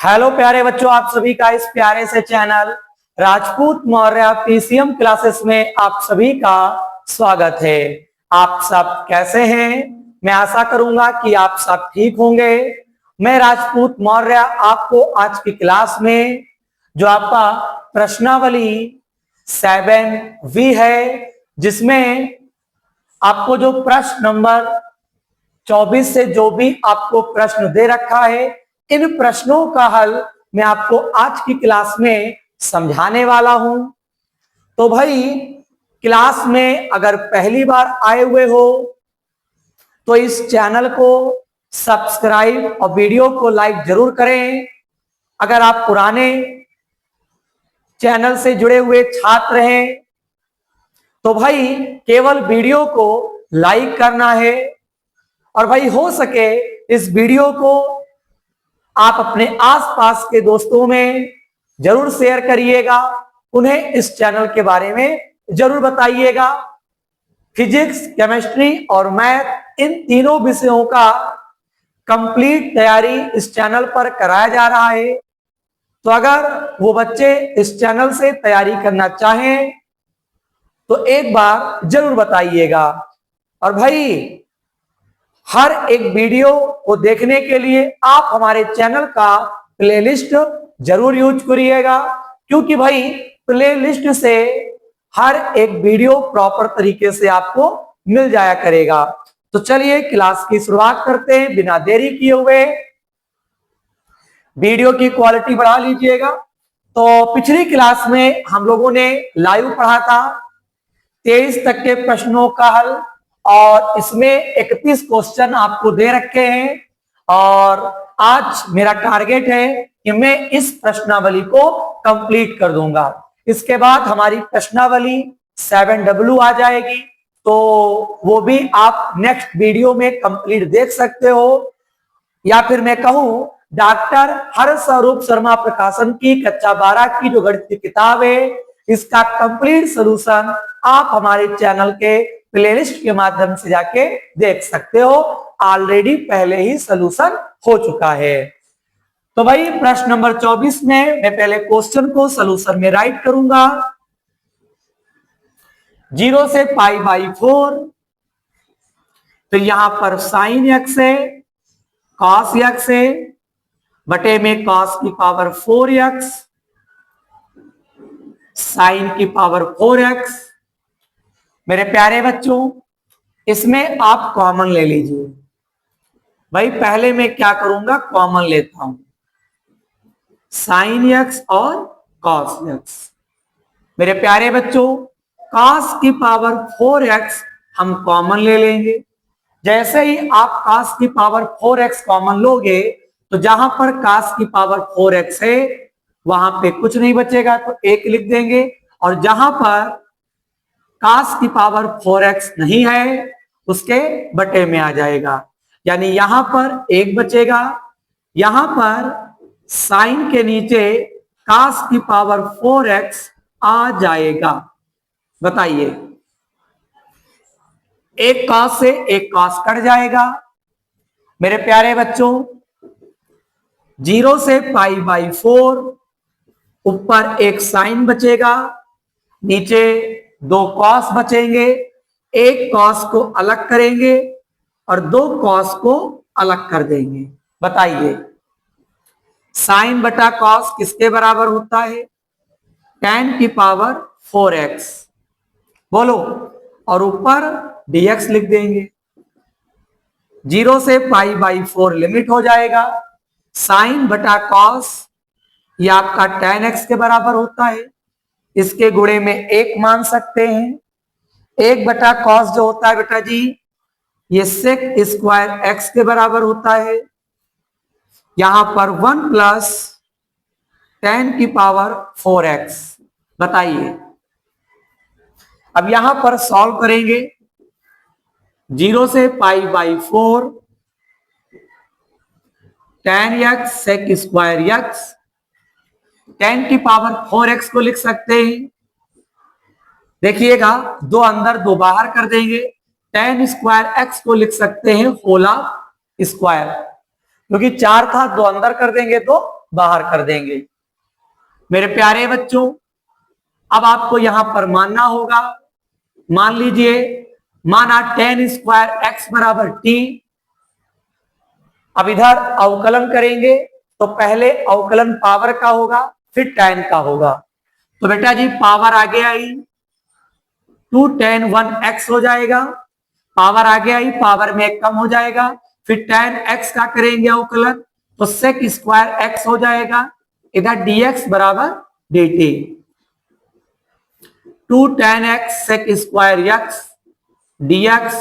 Hello प्यारे बच्चों, आप सभी का इस प्यारे से channel Rajput Maurya PCM classes में आप सभी का स्वागत है। आप सब कैसे हैं? मैं आशा करूंगा कि आप सब ठीक होंगे। मैं राजपूत मौर्य आपको आज की क्लास में जो आपका प्रश्नावली 7V है, जिसमें आपको जो प्रश्न नंबर 24 से जो भी आपको प्रश्न दे रखा है, इन प्रश्नों का हल मैं आपको आज की क्लास में समझाने वाला हूं। तो भाई, क्लास में अगर पहली बार आए हुए हो तो इस चैनल को सब्सक्राइब और वीडियो को लाइक जरूर करें। अगर आप पुराने चैनल से जुड़े हुए छात्र हैं तो भाई केवल वीडियो को लाइक करना है, और भाई हो सके इस वीडियो को आप अपने आसपास के दोस्तों में जरूर शेयर करिएगा, उन्हें इस चैनल के बारे में जरूर बताइएगा। फिजिक्स, केमिस्ट्री और मैथ, इन तीनों विषयों का कंप्लीट तैयारी इस चैनल पर कराया जा रहा है। तो अगर वो बच्चे इस चैनल से तैयारी करना चाहें तो एक बार जरूर बताइएगा। और भाई, हर एक वीडियो को देखने के लिए आप हमारे चैनल का प्लेलिस्ट जरूर यूज करिएगा, क्योंकि भाई प्लेलिस्ट से हर एक वीडियो प्रॉपर तरीके से आपको मिल जाया करेगा। तो चलिए क्लास की शुरुआत करते हैं बिना देरी किए हुए। वीडियो की क्वालिटी बढ़ा लीजिएगा। तो पिछली क्लास में हम लोगों ने लाइव पढ़ा था 23 तक के प्रश्नों का हल, और इसमें 31 क्वेश्चन आपको दे रखे हैं। और आज मेरा टारगेट है कि मैं इस प्रश्नावली को कंप्लीट कर दूंगा। इसके बाद हमारी प्रश्नावली 7W आ जाएगी, तो वो भी आप नेक्स्ट वीडियो में कंप्लीट देख सकते हो। या फिर मैं कहूं, डॉक्टर हरस्वरूप शर्मा प्रकाशन की कक्षा 12 की जो गणित की किताब है, इसका कंप्लीट सॉल्यूशन आप हमारे चैनल के प्लेलिस्ट के माध्यम से जाके देख सकते हो। ऑलरेडी पहले ही सॉल्यूशन हो चुका है। तो भाई प्रश्न नंबर 24 में मैं पहले क्वेश्चन को सॉल्यूशन में राइट करूंगा। 0 से π/4, तो यहां पर साइन x है, कॉस x है, बटे में कॉस की पावर 4x, साइन की पावर 4x। मेरे प्यारे बच्चों, इसमें आप कॉमन ले लीजिए। भाई पहले मैं क्या करूंगा, कॉमन लेता हूं, साइन x और कॉस x। मेरे प्यारे बच्चों, कॉस की पावर 4x हम कॉमन ले लेंगे। जैसे ही आप कॉस की पावर 4x कॉमन लोगे, तो जहां पर कॉस की पावर 4x है वहां पे कुछ नहीं बचेगा, तो 1 लिख देंगे। और जहां पर कॉस की पावर 4x नहीं है उसके बटे में आ जाएगा, यानी यहां पर 1 बचेगा। यहां पर साइन के नीचे कॉस की पावर 4x आ जाएगा। बताइए, एक कॉस से एक कॉस कट जाएगा। मेरे प्यारे बच्चों, 0 से π/4, ऊपर एक साइन बचेगा, नीचे 2 कॉस बचेंगे। एक कॉस को अलग करेंगे और 2 कॉस को अलग कर देंगे। बताइए, साइन बटा कॉस किसके बराबर होता है? tan की पावर 4x। बोलो, और ऊपर dx लिख देंगे। 0 से π/4 लिमिट हो जाएगा। साइन बटा कॉस ये आपका tan x के बराबर होता है, इसके गुणे में 1 मान सकते हैं। 1 बटा कॉस जो होता है बेटा जी, ये sec स्क्वायर x के बराबर होता है। यहां पर 1 प्लस tan की पावर 4x। बताइए, अब यहां पर सॉल्व करेंगे। 0 से π/4, tan x sec square x, tan की पावर 4x को लिख सकते हैं। देखिएगा, 2 अंदर 2 बाहर कर देंगे। tan स्क्वायर x को लिख सकते हैं होल स्क्वायर, क्योंकि 4 था, 2 अंदर कर देंगे तो बाहर कर देंगे। मेरे प्यारे बच्चों, अब आपको यहां पर मानना होगा, मान लीजिए माना tan स्क्वायर x बराबर t। अब इधर अवकलन करेंगे तो पहले अवकलन पावर का होगा, फिर tan का होगा। तो बेटा जी पावर आगे आई 2 tan 1x हो जाएगा, पावर आगे आई, पावर में एक कम हो जाएगा, फिर tan x का करेंगे अवकलन तो sec स्क्वायर x हो जाएगा, इधर dx बराबर dt। 2 tan x sec square x dx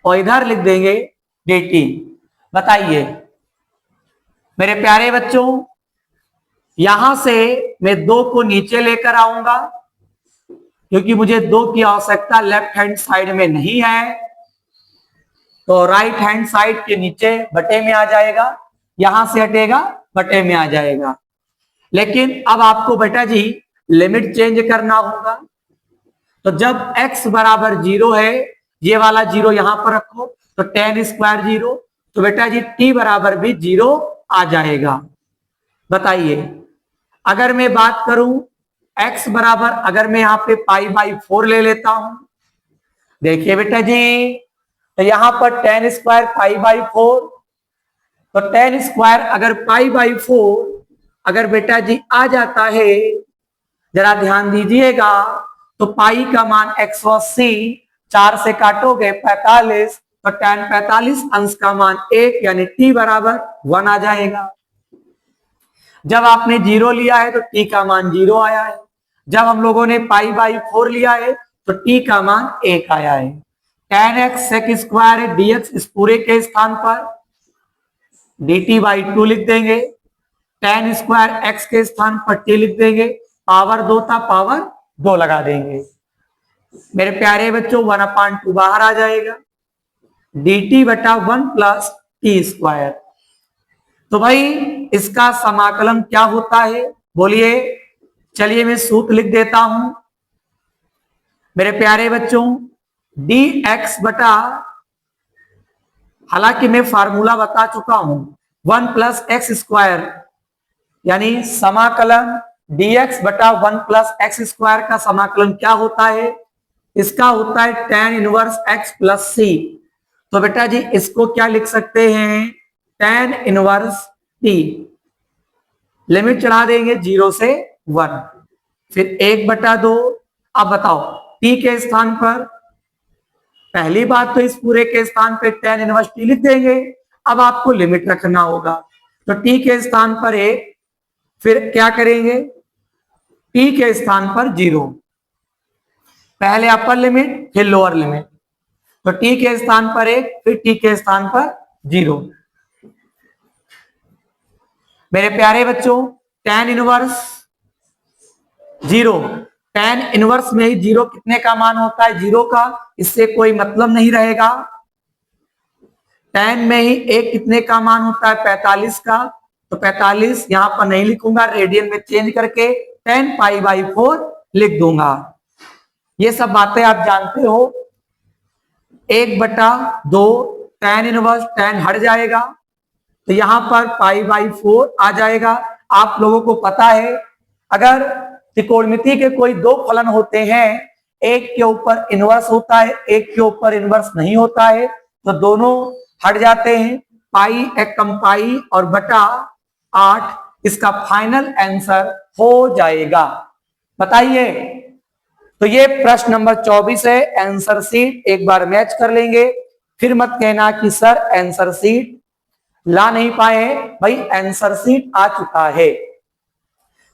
और इधर लिख देंगे dt। बताइए मेरे प्यारे बच्चों, यहां से मैं 2 को नीचे लेकर आऊंगा क्योंकि मुझे 2 की आवश्यकता लेफ्ट हैंड साइड में नहीं है, तो राइट हैंड साइड के नीचे बटे में आ जाएगा, यहां से हटेगा बटे में आ जाएगा। लेकिन अब आपको बेटा जी लिमिट चेंज करना होगा, तो जब x बराबर 0 है, ये वाला 0 यहां पर रखो, तो tan स्क्वायर 0, तो बेटा जी t बराबर भी 0 आ जाएगा। बताइए अगर मैं बात करूं x बराबर, अगर मैं यहां पे π/4 ले लेता हूं, देखिए बेटा जी, तो यहां पर tan स्क्वायर π/4, तो tan स्क्वायर अगर π/4 अगर बेटा जी आ जाता है, जरा ध्यान दीजिएगा, तो पाई का मान 180, 4 से काटोगे 45, तो tan 45 अंश का मान 1 यानी t बराबर 1 आ जाएगा। जब आपने 0 लिया है तो t का मान 0 आया है, जब हम लोगों ने π/4 लिया है तो t का मान 1 आया है। tan x sec स्क्वायर है dx, इस पूरे के स्थान पर dt/2 लिख देंगे, tan स्क्वायर x के स्थान पर t लिख देंगे, पावर 2 था पावर 2 लगा देंगे। मेरे प्यारे बच्चों 1/2 बाहर आ जाएगा, dt/1 प्लस टी स्क्वायर। तो भाई इसका समाकलन क्या होता है बोलिए? चलिए मैं सूत्र लिख देता हूं मेरे प्यारे बच्चों, dx बटा, हालांकि मैं फार्मूला बता चुका हूं, 1 प्लस एक्स स्क्वायर, यानी समाकलन dx बटा 1 प्लस एक्स स्क्वायर का समाकलन क्या होता है? इसका होता है tan inverse x plus c। तो बेटा जी इसको क्या लिख सकते हैं? tan इनवर्स t, लिमिट चढ़ा देंगे 0 से 1, फिर 1/2। अब बताओ t के स्थान पर, पहली बात तो इस पूरे के स्थान पे tan इनवर्स t लिख देंगे। अब आपको लिमिट रखना होगा, तो t के स्थान पर 1, फिर क्या करेंगे? t के स्थान पर 0, पहले अपर लिमिट फिर लोअर लिमिट, तो t के स्थान पर 1, फिर t के स्थान पर 0। मेरे प्यारे बच्चों tan इनवर्स 0, tan इनवर्स में ही 0 कितने का मान होता है? 0 का, इससे कोई मतलब नहीं रहेगा। tan में ही 1 कितने का मान होता है? 45 का, तो 45 यहां पर नहीं लिखूंगा, रेडियन में चेंज करके tan π/4 लिख दूंगा। ये सब बातें आप जानते हो। 1/2 tan इनवर्स, tan हट जाएगा, तो यहां पर π/4 आ जाएगा। आप लोगों को पता है अगर त्रिकोणमिति के कोई 2 फलन होते हैं, एक के ऊपर इनवर्स होता है, एक के ऊपर इनवर्स नहीं होता है, तो दोनों हट जाते हैं, पाई एक कम पाई और बटा 8 इसका फाइनल आंसर हो जाएगा। बताइए, तो ये प्रश्न नंबर 24 है। आंसर सीट एक बार मैच कर लेंगे, फिर मत कहना कि सर आंसर सीट ला नहीं पाए। भाई आंसर सीट आ चुका है,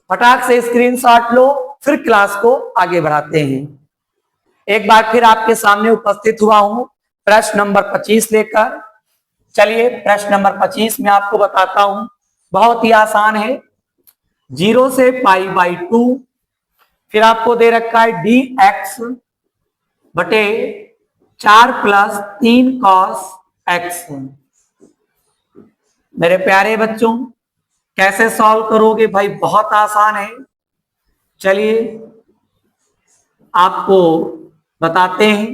फटाक से स्क्रीनशॉट लो, फिर क्लास को आगे बढ़ाते हैं। एक बार फिर आपके सामने उपस्थित हुआ हूं प्रश्न नंबर 25 लेकर। चलिए प्रश्न नंबर 25 में आपको बताता हूं, बहुत ही आसान है। 0 से π/2, फिर आपको दे रखा है dx बटे 4 प्लस 3 cos x। मेरे प्यारे बच्चों कैसे सॉल्व करोगे? भाई बहुत आसान है, चलिए आपको बताते हैं।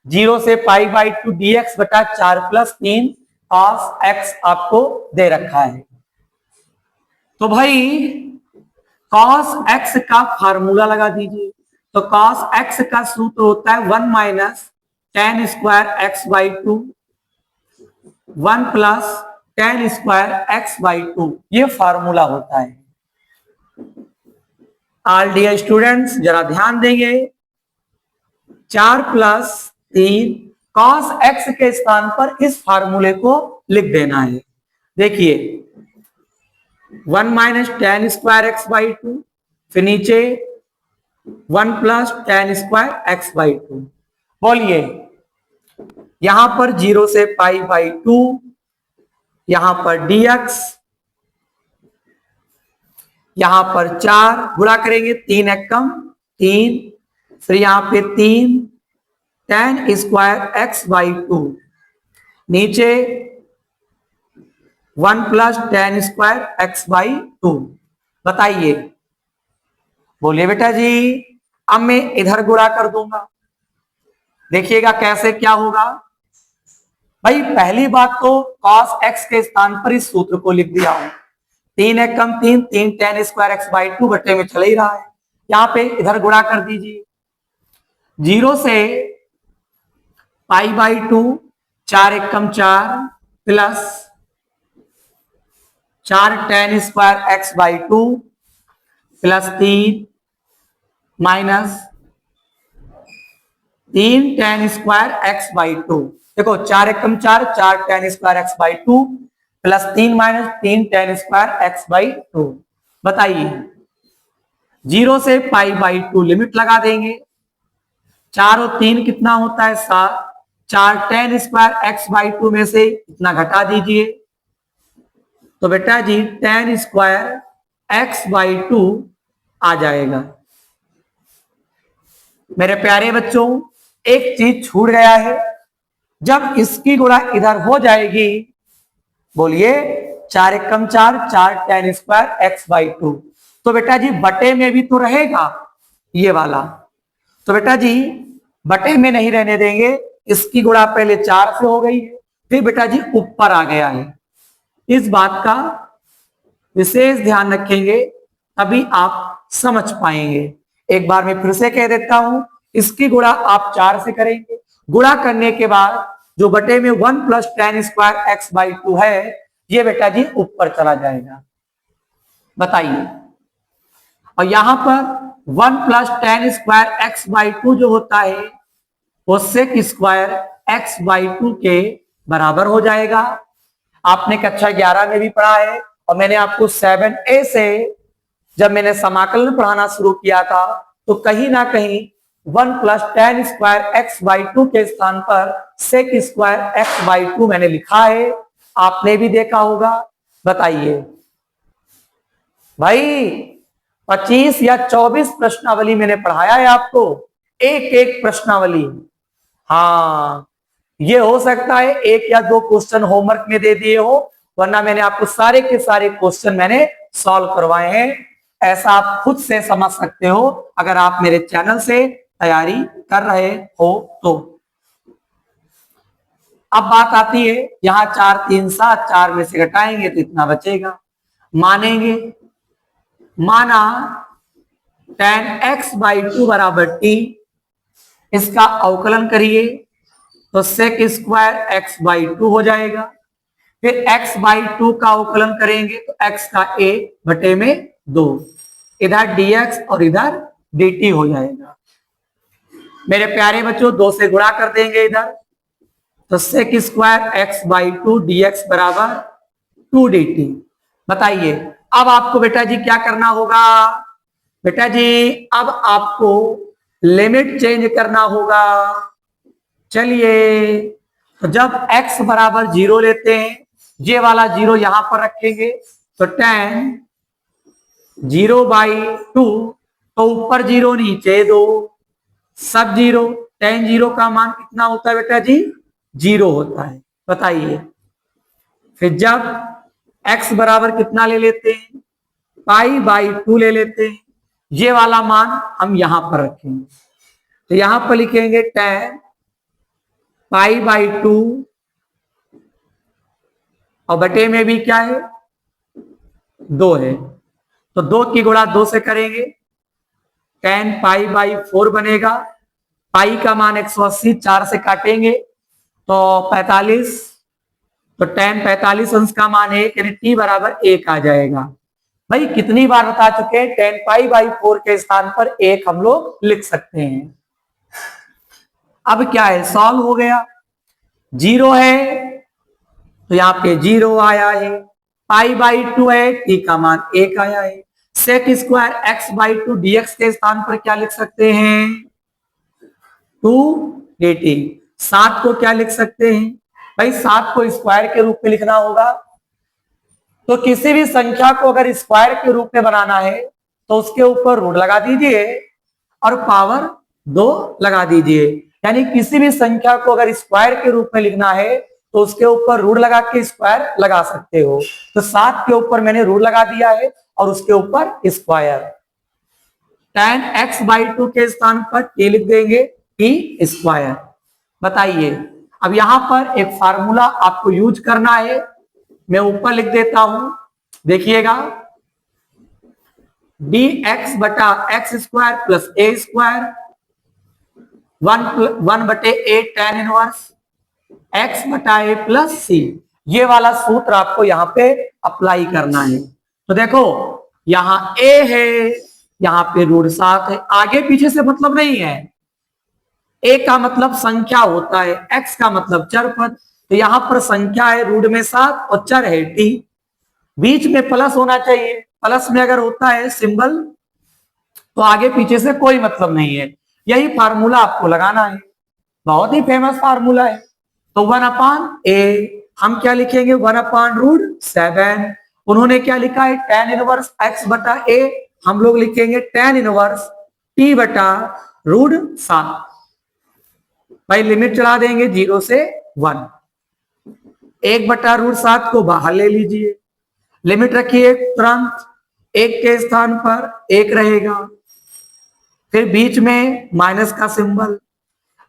0 से π/2 dx बटा 4 प्लस 3 cos x आपको दे रखा है। तो भाई cos x का फार्मूला लगा दीजिए। तो cos x का सूत्र होता है 1 minus ten square x by two, 1 plus tan square x by to, ये फार्मूला होता है। ऑल डियर स्टूडेंट्स जरा ध्यान देंगे, 4 प्लस 3 cos x के स्थान पर इस फार्मूले को लिख देना है। देखिए 1 minus ten square x by to, फिर नीचे 1 plus tan square x by to. बोलिए यहां पर 0 से पाई बाई टू, यहां पर dx, यहां पर 4 गुणा करेंगे, 3 एकम 3, फिर यहां पे 3 ten square x by to, नीचे 1 plus tan square x by to. बताइए, बोलिए बेटा जी। अब मैं इधर गुणा कर दूंगा, देखिएगा कैसे क्या होगा। भाई पहली बात तो cos x के स्थान पर इस सूत्र को लिख दिया हूं, 3 एकम 3, 3 ten square x by to बटे में चल ही रहा है, यहां पे इधर गुणा कर दीजिए। 0 से pi by to, 4 Ekam 4 plus 4 tan square x by two plus 3 minus 3 ten square x by to. देखो 4 एकम 4, 4 tan square x by two plus 3 minus 3 ten square x by to. बताइए 0 से पाई बाई टू लिमिट लगा देंगे, 4 और 3 कितना होता है 7, 4 tan square x by two में से इतना घटा दीजिए, तो बेटा जी tan square x by two आ जाएगा। मेरे प्यारे बच्चों एक चीज छूट गया है, जब इसकी गुणा इधर हो जाएगी, बोलिए 4 एकम 4, 4 tan square x by to, तो बेटा जी बटे में भी तो रहेगा ये वाला, तो बेटा जी बटे में नहीं रहने देंगे, इसकी गुणा पहले 4 से हो गई है, फिर बेटा जी ऊपर आ गया है। इस बात का विशेष ध्यान रखेंगे तभी आप समझ पाएंगे। एक बार मैं फिर से कह देता हूं, इसकी गुणा आप 4 से करेंगे, गुणा करने के बाद जो बटे में 1 plus tan square x by to है, ये बेटा जी ऊपर चला जाएगा। बताइए, और यहां पर 1 plus tan square x by two जो होता है वो sec square x by two के बराबर हो जाएगा। आपने कक्षा 11 में भी पढ़ा है, और मैंने आपको 7A से जब मैंने समाकलन पढ़ाना शुरू किया था तो कहीं ना कहीं 1 plus tan square x by two के स्थान पर sec square x by two मैंने लिखा है, आपने भी देखा होगा। बताइए भाई 25 या 24 प्रश्नावली मैंने पढ़ाया है आपको, एक एक प्रश्नावली। हाँ ये हो सकता है 1 या 2 क्वेश्चन होमवर्क में दे दिए हो, वरना मैंने आपको सारे के सारे क्वेश्चन मैंने सॉल्व करवाए हैं। ऐसा आप खुद से समझ सकते हो अगर आप मेरे चैनल से तैयारी कर रहे हो तो। अब बात आती है, यहां 4 3 7, 4 में से घटाएंगे तो इतना बचेगा, मानेंगे। माना टेन एक्स बाई टू बराबर टी, इसका अवकलन करिए तो sec square x by two हो जाएगा, फिर x बाई टू का अवकलन करेंगे तो x का a बटे में 2, इधर dx और इधर dt हो जाएगा। मेरे प्यारे बच्चों 2 से गुणा कर देंगे इधर, तो sec square x by two dx बराबर 2 dt। बताइए अब आपको बेटा जी क्या करना होगा, बेटा जी अब आपको लिमिट चेंज करना होगा। चलिए तो जब x बराबर 0 लेते हैं, ये वाला 0 यहां पर रखेंगे, तो टेन 0 बाई टू, तो ऊपर 0 नीचे 2, सब 0, टेन 0 का मान कितना होता है बेटा जी 0 होता है। बताइए फिर जब x बराबर कितना ले लेते हैं, पाई बाई टू ले लेते हैं, ये वाला मान हम यहां पर रखेंगे, तो यहां पर लिखेंगे टेन पाई बाई टू, और बटे में भी क्या है 2 है, तो 2 की गुणा 2 से करेंगे, tan पाई बाई 4 बनेगा। पाई का मान 180, 4 से काटेंगे तो 45, तो tan 45 अंश का मान 1 यानी t बराबर 1 आ जाएगा। भाई कितनी बार बता चुके हैं, tan पाई बाई 4 के स्थान पर 1 हम लोग लिख सकते हैं। अब क्या है, सॉल्व हो गया। 0 है तो यहाँ पे 0 आया है, पाई बाई 2 है, t का मान 1 आया है। Sec square x by 2 dx के स्थान पर क्या लिख सकते हैं, 2 dt। 7 को क्या लिख सकते हैं, भाई 7 को स्क्वायर के रूप में लिखना होगा, तो किसी भी संख्या को अगर स्क्वायर के रूप में बनाना है तो उसके ऊपर रूट लगा दीजिए और पावर 2 लगा दीजिए। यानी किसी भी संख्या को अगर स्क्वायर के रूप में लिखना है तो उसके ऊपर रूट लगा के स्क्वायर लगा सकते हो। तो 7 के ऊपर मैंने रूट लगा दिया है और उसके ऊपर स्क्वायर। tan x बाई 2 के स्थान पर t लिख देंगे, t स्क्वायर। बताइए, अब यहां पर एक फार्मूला आपको यूज करना है, मैं ऊपर लिख देता हूं, देखिएगा, dx बटा एक्स स्क्वायर प्लस ए स्क्वायर 1 बटे ए tan इनवर्स x बटा ए प्लस सी। ये वाला सूत्र आपको यहां पे अप्लाई करना है। तो देखो यहां a है, यहां पे रूट 7 है, आगे पीछे से मतलब नहीं है। a का मतलब संख्या होता है, x का मतलब चर पद, तो यहां पर संख्या है रूट में 7 और चर है t। बीच में प्लस होना चाहिए, प्लस में अगर होता है सिंबल तो आगे पीछे से कोई मतलब नहीं है। यही फार्मूला आपको लगाना है, बहुत ही फेमस फार्मूला है। तो 1/a हम क्या लिखेंगे, 1/√7। उन्होंने क्या लिखा है, tan इनवर्स x बटा a, हम लोग लिखेंगे tan इनवर्स t बटा √7। भाई लिमिट चढ़ा देंगे 0 से 1, 1/√7 को बाहर ले लीजिए, लिमिट रखिए तुरंत, 1 के स्थान पर 1 रहेगा, फिर बीच में माइनस का सिंबल।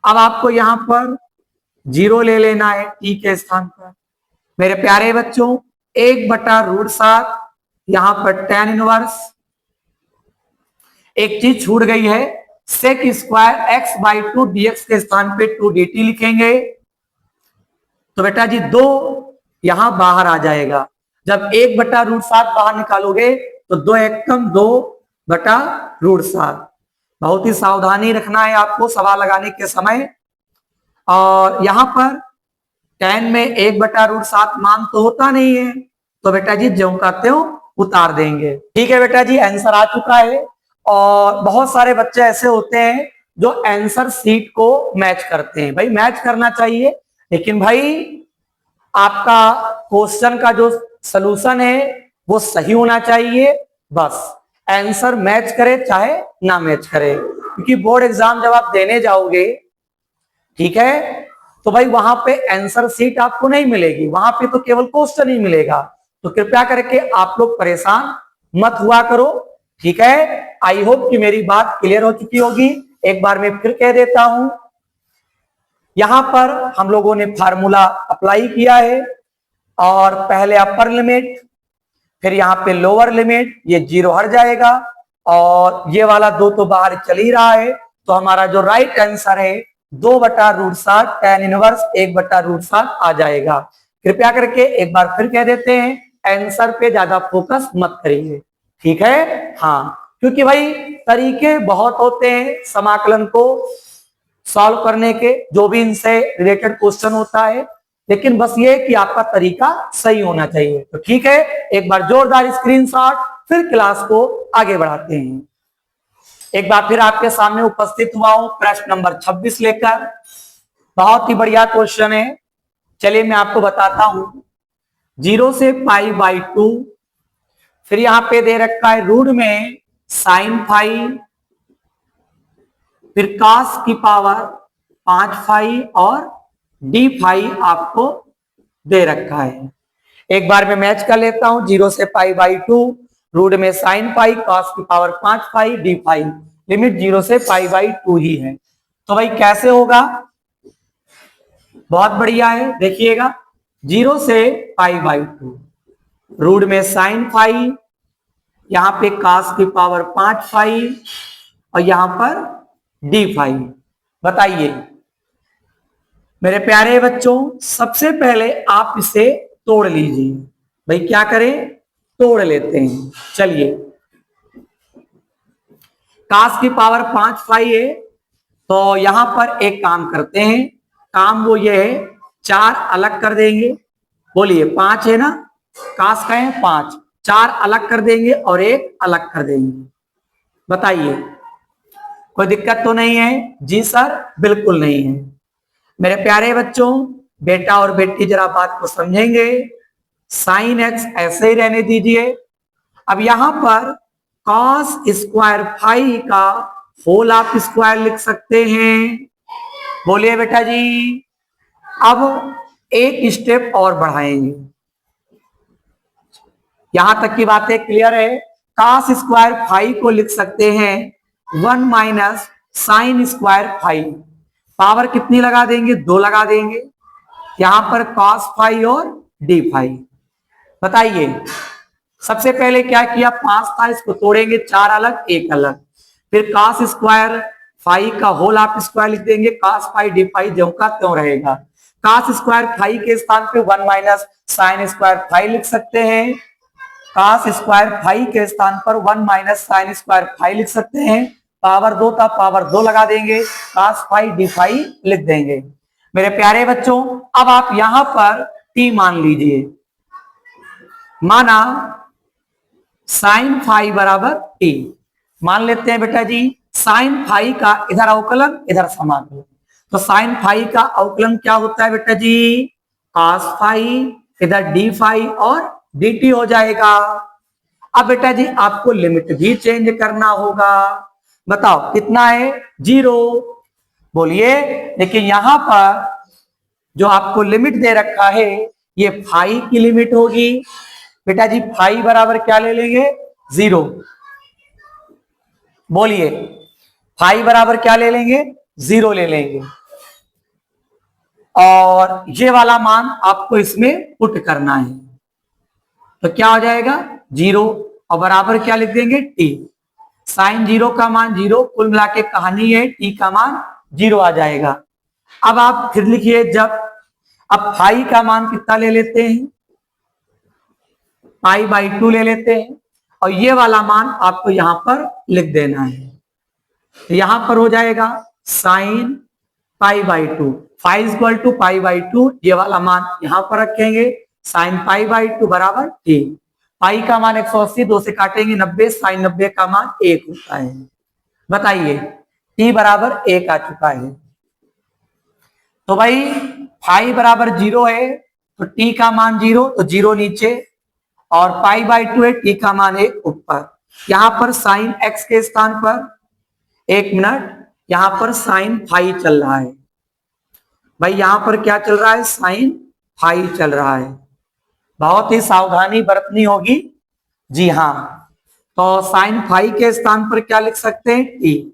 अब आपको यहां पर 0 ले लेना है t के स्थान पर। मेरे प्यारे बच्चों, 1/√7, यहां पर tan इनवर्स, एक चीज छूट गई है, sec square x by 2 dx के स्थान पे 2 dt लिखेंगे। तो बेटा जी 2 यहां बाहर आ जाएगा, जब 1/√7 बाहर निकालोगे तो 2 एकम 2/√7। बहुत ही सावधानी रखना है आपको सवाल लगाने के समय। और यहां पर tan में 1/√7 मान तो होता नहीं है, तो बेटा जी ज्यों का त्यों उतार देंगे। ठीक है बेटा जी, आंसर आ चुका है। और बहुत सारे बच्चे ऐसे होते हैं जो आंसर सीट को मैच करते हैं। भाई मैच करना चाहिए, लेकिन भाई आपका क्वेश्चन का जो सलूशन है वो सही होना चाहिए। बस आंसर मैच करे चाहे ना मैच करे, क्योंकि बोर्ड एग्जाम जब आप देने जाओगे, ठीक है, तो भाई वहां पे आंसर सीट आपको नहीं मिलेगी, वहां पे तो केवल क्वेश्चन ही मिलेगा। तो कृपया करके आप लोग परेशान मत हुआ करो, ठीक है। आई होप कि मेरी बात क्लियर हो चुकी होगी। एक बार मैं फिर कह देता हूं, यहां पर हम लोगों ने फार्मूला अप्लाई किया है, और पहले अपर लिमिट, फिर यहाँ पे लोअर लिमिट, ये 0 हट जाएगा, और ये वाला 2 तो बाहर चल ही रहा है। तो हमारा जो राइट आंसर है 2/√7 tan इनवर्स 1/√7 आ जाएगा। कृपया करके एक बार फिर कह देते हैं, आंसर पे ज्यादा फोकस मत करिए, ठीक है। हाँ, क्योंकि भाई तरीके बहुत होते हैं समाकलन को सॉल्व करने के, जो भी इनसे रिलेटेड क्वेश्चन होता है, लेकिन बस ये कि आपका तरीका सही होना चाहिए। तो ठीक है, एक बार जोरदार स्क्रीनशॉट, फिर क्लास को आगे बढ़ाते हैं। एक बार फिर आपके सामने उपस्थित हुआ हूं प्रश्न नंबर 26 लेकर। बहुत ही बढ़िया क्वेश्चन है, चलिए मैं आपको बताता हूं। 0 से पाई बाई 2, फिर यहां पे दे रखा है रूट में साइन फाई, फिर कास की पावर 5 फाई और डी फाई आपको दे रखा है। एक बार मैं मैच कर लेता हूं, 0 से पाई बाई 2, रूट में साइन फाई, कास की power 5 phi, d phi, limit 0 से पाई बाई 2 ही है। तो भाई कैसे होगा, बहुत बढ़िया है, देखिएगा 0 से पाई बाई 2, रूट में साइन फाई, यहाँ पे cos की पावर 5 फाई और यहाँ पर d फाई। बताइए मेरे प्यारे बच्चों, सबसे पहले आप इसे तोड़ लीजिए। भाई क्या करें, तोड़ लेते हैं। चलिए, cos की पावर 5 फाई है, तो यहां पर एक काम करते हैं। काम वो ये है, 4 अलग कर देंगे। बोलिए 5 है ना, cos का है 5, 4 अलग कर देंगे और 1 अलग कर देंगे। बताइए कोई दिक्कत तो नहीं है? जी सर, बिल्कुल नहीं है। मेरे प्यारे बच्चों, बेटा और बेटी जरा बात को समझेंगे। साइन एक्स ऐसे ही रहने दीजिए। अब यहां पर cos स्क्वायर फाई का होल आप स्क्वायर लिख सकते हैं। बोलिए बेटा जी। अब एक स्टेप और बढ़ाएंगे। यहां तक की बातें क्लियर है? cos स्क्वायर फाई को लिख सकते हैं 1 minus sine square phi. Power कितनी लगा देंगे? 2 लगा देंगे। यहां पर cos फाई और d फाई। बताइए सबसे पहले क्या किया, 5 था, इसको तोड़ेंगे, 4 अलग 1 अलग। फिर cos स्क्वायर फाई का होल आप स्क्वायर लिख देंगे, cos फाई d फाई ज्यों का त्यों रहेगा। cos स्क्वायर फाई के स्थान पे 1 माइनस साइन स्क्वायर फाई लिख सकते हैं। cos स्क्वायर फाई के स्थान पर 1 माइनस साइन स्क्वायर फाई लिख सकते हैं। पावर 2 था, पावर 2 लगा देंगे, cos फाई d फाई लिख देंगे। मेरे प्यारे बच्चों, अब आप यहां पर t मान लीजिए। माना साइन फाई बराबर टी। मान लेते हैं बेटा जी, साइन फाई का इधर अवकलन इधर समाकलन। तो साइन फाई का अवकलन क्या होता है बेटा जी? cos फाई, इधर d फाई और dt हो जाएगा। अब बेटा जी आपको लिमिट भी चेंज करना होगा। बताओ कितना है? 0। बोलिए, लेकिन यहां पर जो आपको लिमिट दे रखा है ये फाई की लिमिट होगी। बेटा जी फाई बराबर क्या ले लेंगे? 0। बोलिए फाई बराबर क्या ले लेंगे? 0 ले लेंगे। और ये वाला मान आपको इसमें पुट करना है, तो क्या हो जाएगा? 0 और बराबर क्या लिख देंगे? t। साइन 0 का मान 0, कुल मिला के कहानी है t का मान 0 आ जाएगा। अब आप फिर लिखिए, जब अब फाई का मान कितना ले लेते हैं? पाई बाई 2 ले लेते हैं और ये वाला मान आपको यहां पर लिख देना है। तो यहां पर हो जाएगा sine pi by 2, phi equal to pi by 2, ये वाला मान यहां पर रखेंगे। साइन पाई बाई 2 बराबर टी। पाई का मान 180, 2 से काटेंगे 90, साइन 90 का मान 1 होता है। बताइए टी बराबर 1 आ चुका है। तो भाई फाई बराबर 0 है, तो टी का मान 0, तो 0 नीचे और पाई बाई 2 है, टी का मान 1 ऊपर। यहां पर साइन एक्स के स्थान पर, 1 मिनट, यहां पर साइन फाई चल रहा है। भाई यहां पर क्या चल रहा है? साइन फाई चल रहा है। बहुत ही सावधानी बरतनी होगी। जी हाँ, तो साइन फाई के स्थान पर क्या लिख सकते हैं? टी।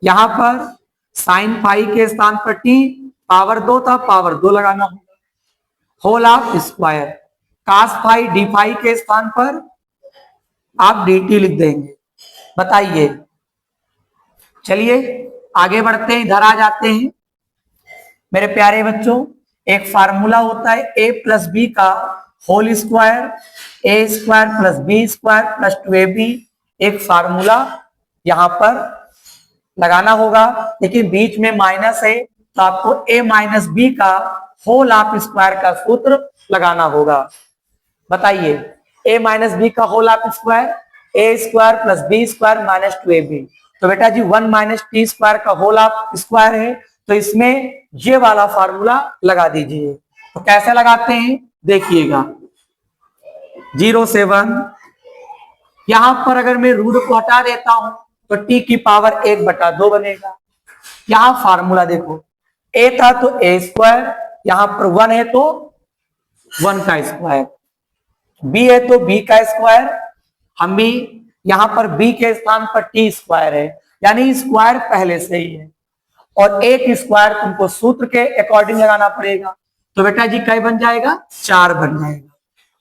यहां पर साइन फाई के स्थान पर टी, पावर 2 था, पावर 2 लगाना होगा, whole of square. cos phi d phi के स्थान पर आप dt लिख देंगे। बताइए, चलिए आगे बढ़ते हैं, इधर आ जाते हैं। मेरे प्यारे बच्चों, एक फार्मूला होता है a प्लस बी का होल स्क्वायर, ए square plus B square plus 2ab। एक फार्मूला यहां पर लगाना होगा, लेकिन बीच में माइनस है, तो आपको a माइनस बी का होल ऑफ स्क्वायर का सूत्र लगाना होगा। बताइए a माइनस बी का whole of square, A square plus B square minus 2ab। तो बेटा जी 1 माइनस टी स्क्वायर का होल ऑफ स्क्वायर है, तो इसमें ये वाला फार्मूला लगा दीजिए। तो कैसे लगाते हैं देखिएगा, 0 से 1। यहां पर अगर मैं रूट को हटा देता हूं तो टी की पावर 1/2 बनेगा। यहां फार्मूला देखो, a था तो a स्क्वायर, यहां पर 1 है तो 1 का स्क्वायर, b है तो b का स्क्वायर। हम भी यहां पर b के स्थान पर t स्क्वायर है, यानी स्क्वायर पहले से ही है, और एक स्क्वायर तुमको सूत्र के अकॉर्डिंग लगाना पड़ेगा। तो बेटा जी क्या बन जाएगा? 4 बन जाएगा।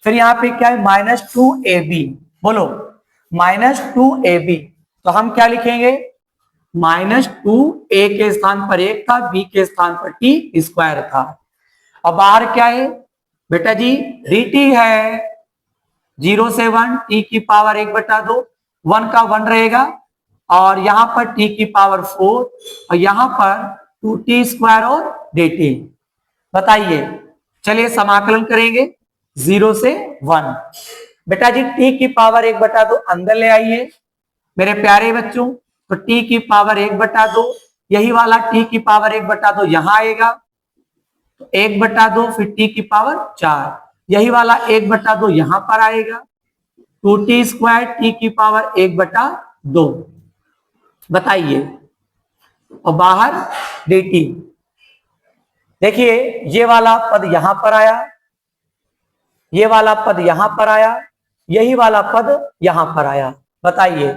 फिर यहाँ पे क्या है? -2ab, बोलो -2ab, तो हम क्या लिखेंगे, -2a के स्थान पर 1 था, b के स्थान पर t स्क्वायर था। अब बाहर क्या है बेटा जी, dt है, 0 से 1 t की पावर 1/2, 1 का 1 रहेगा, और यहां पर t की पावर 4, और यहां पर 2t स्क्वायर और dt। बताइए, चलिए समाकलन करेंगे 0 से 1। बेटा जी t की पावर 1/2 अंदर ले आइए मेरे प्यारे बच्चों, तो t की पावर 1/2, यही वाला t की पावर 1/2 यहां आएगा, तो 1/2 फिर t की पावर 4, यही वाला 1/2 यहां पर आएगा, 2t स्क्वायर t की पावर 1/2। बताइए, और बाहर dt। देखिए ये वाला पद यहां पर आया, ये वाला पद यहां पर आया, यही वाला पद यहां पर आया। बताइए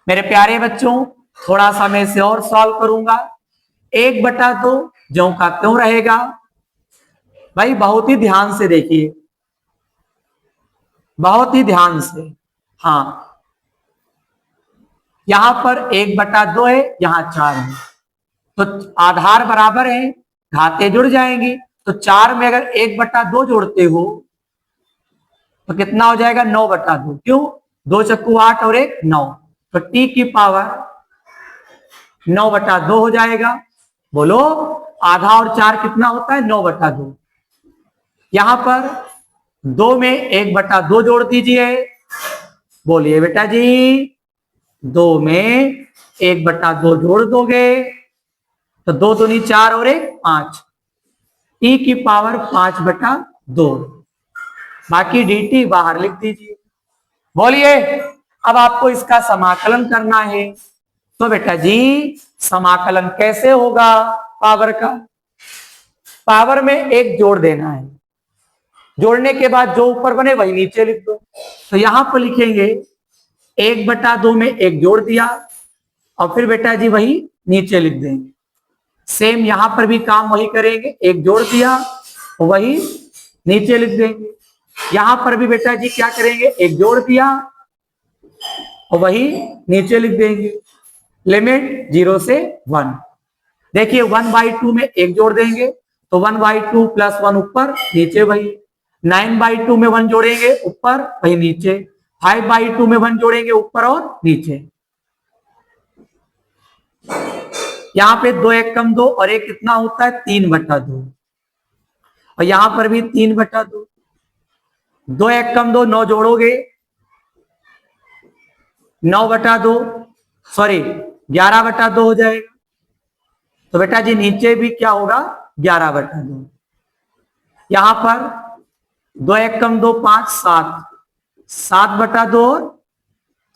मेरे प्यारे बच्चों, थोड़ा सा मैं इसे और सॉल्व करूंगा। 1/2 ज्यों का त्यों रहेगा। भाई बहुत ही ध्यान से देखिए, बहुत ही ध्यान से। हाँ, यहां पर 1/2 है, यहां 4 है, तो आधार बराबर है, घाते जुड़ जाएंगी। तो 4 में अगर 1/2 जोड़ते हो तो कितना हो जाएगा, 9/2। क्यों, 2 चक्कू 8 और 1 9, तो t की पावर 9/2 हो जाएगा। बोलो आधा और 4 कितना होता है, 9/2। यहां पर 2 में 1/2 जोड़ दीजिए, बोलिए बेटा जी, 2 में 1/2 जोड़ दोगे तो 2 दूनी 4 और 1 5, t की पावर 5/2। बाकी dt बाहर लिख दीजिए। बोलिए अब आपको इसका समाकलन करना है, तो बेटा जी समाकलन कैसे होगा, पावर का, पावर में एक जोड़ देना है, जोड़ने के बाद जो ऊपर बने वही नीचे लिख दो। तो यहां पर लिखेंगे 1/2 में एक जोड़ दिया, और फिर बेटा जी वही नीचे लिख देंगे। सेम यहां पर भी काम वही करेंगे, एक जोड़ दिया वही नीचे लिख देंगे। यहां पर भी बेटा जी क्या करेंगे, एक जोड़ दिया और वही नीचे लिख देंगे। लिमिट 0 से 1। देखिए 1/2 में एक जोड़ देंगे तो 1/2 + 1 ऊपर नीचे वही, 9/2 में 1 जोड़ेंगे ऊपर वही नीचे, 5/2 में 1 जोड़ेंगे ऊपर और नीचे। यहां पे 2 1 कम 2 और एक कितना होता है, 3/2, और यहां पर भी 3/2। 2 1 कम 2 9 जोड़ोगे 9/2, सॉरी 11/2 हो जाएगा। तो बेटा जी नीचे भी क्या होगा, 11/2। यहां पर 2 1 कम 2 5 7, 7/2 और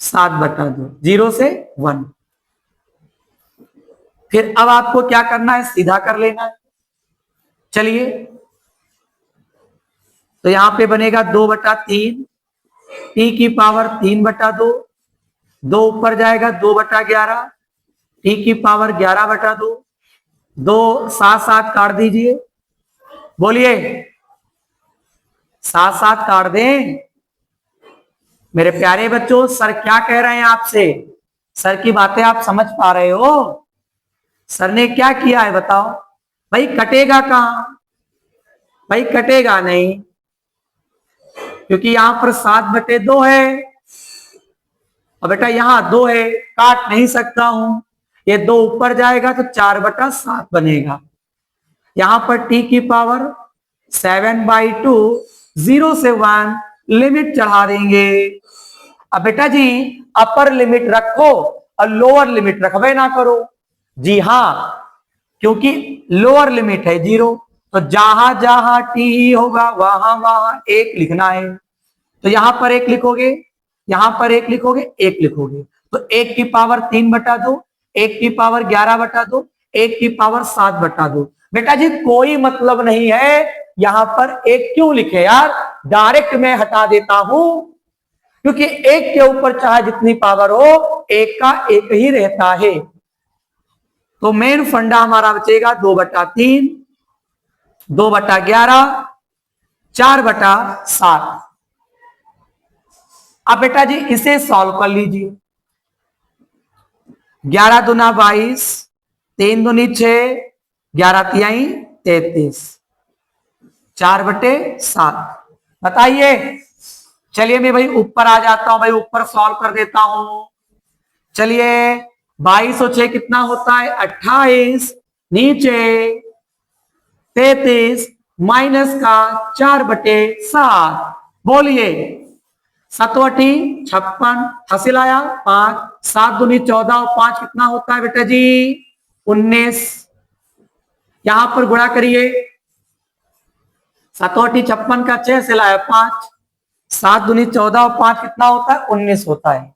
7/2, 0 से 1। फिर अब आपको क्या करना है, सीधा कर लेना है। चलिए तो यहां पे बनेगा 2/3, t की पावर 3/2, 2 ऊपर जाएगा 2/11, t की पावर 11/2, 2 7 7 काट दीजिए, बोलिए 7 7 काट दें। मेरे प्यारे बच्चों सर क्या कह रहे हैं आपसे, सर की बातें आप समझ पा रहे हो, सर ने क्या किया है बताओ। भाई कटेगा कहां, भाई कटेगा नहीं, क्योंकि यहां पर 7/2 है, और बेटा यहां 2 है, काट नहीं सकता हूं, ये 2 ऊपर जाएगा तो 4/7 बनेगा। यहां पर t की पावर 7/2, 0 से 1 लिमिट चढ़ा देंगे। अब बेटा जी अपर लिमिट रखो और लोअर लिमिट रखबे ना करो। जी हां, क्योंकि लोअर लिमिट है 0, तो जहां जहां t होगा वहां वहां 1 लिखना है। तो यहां पर 1 लिखोगे, यहां पर 1 लिखोगे, 1 लिखोगे, तो 1 की पावर 3/2, 1 की पावर 11/2, 1 की पावर 7/2। बेटा जी कोई मतलब नहीं है यहां पर 1 क्यों लिखे यार, डायरेक्ट मैं हटा देता हूं, क्योंकि 1 के ऊपर चाहे जितनी पावर हो 1 का 1 ही रहता है। तो मेन फंडा हमारा बचेगा 2/3, 2/11, 4/7। अब बेटा जी इसे सॉल्व कर लीजिए। 11 दूना 22, 3 दूनी 6, 11 तिहाई 33, 4/7। बताइए। चलिए मैं भाई ऊपर आ जाता हूं, भाई ऊपर सॉल्व कर देता हूं। चलिए 22 और 6 कितना होता है 28, नीचे 33 माइनस का 4/7। बोलिए। 7 56, हासिल आया 5, 7 दूनी 14 और 5 कितना होता है बेटा जी 19। यहां पर गुणा करिए। 7 56 का 6 से लाया 5, 7 दूनी 14 और 5 कितना होता है 19 होता है।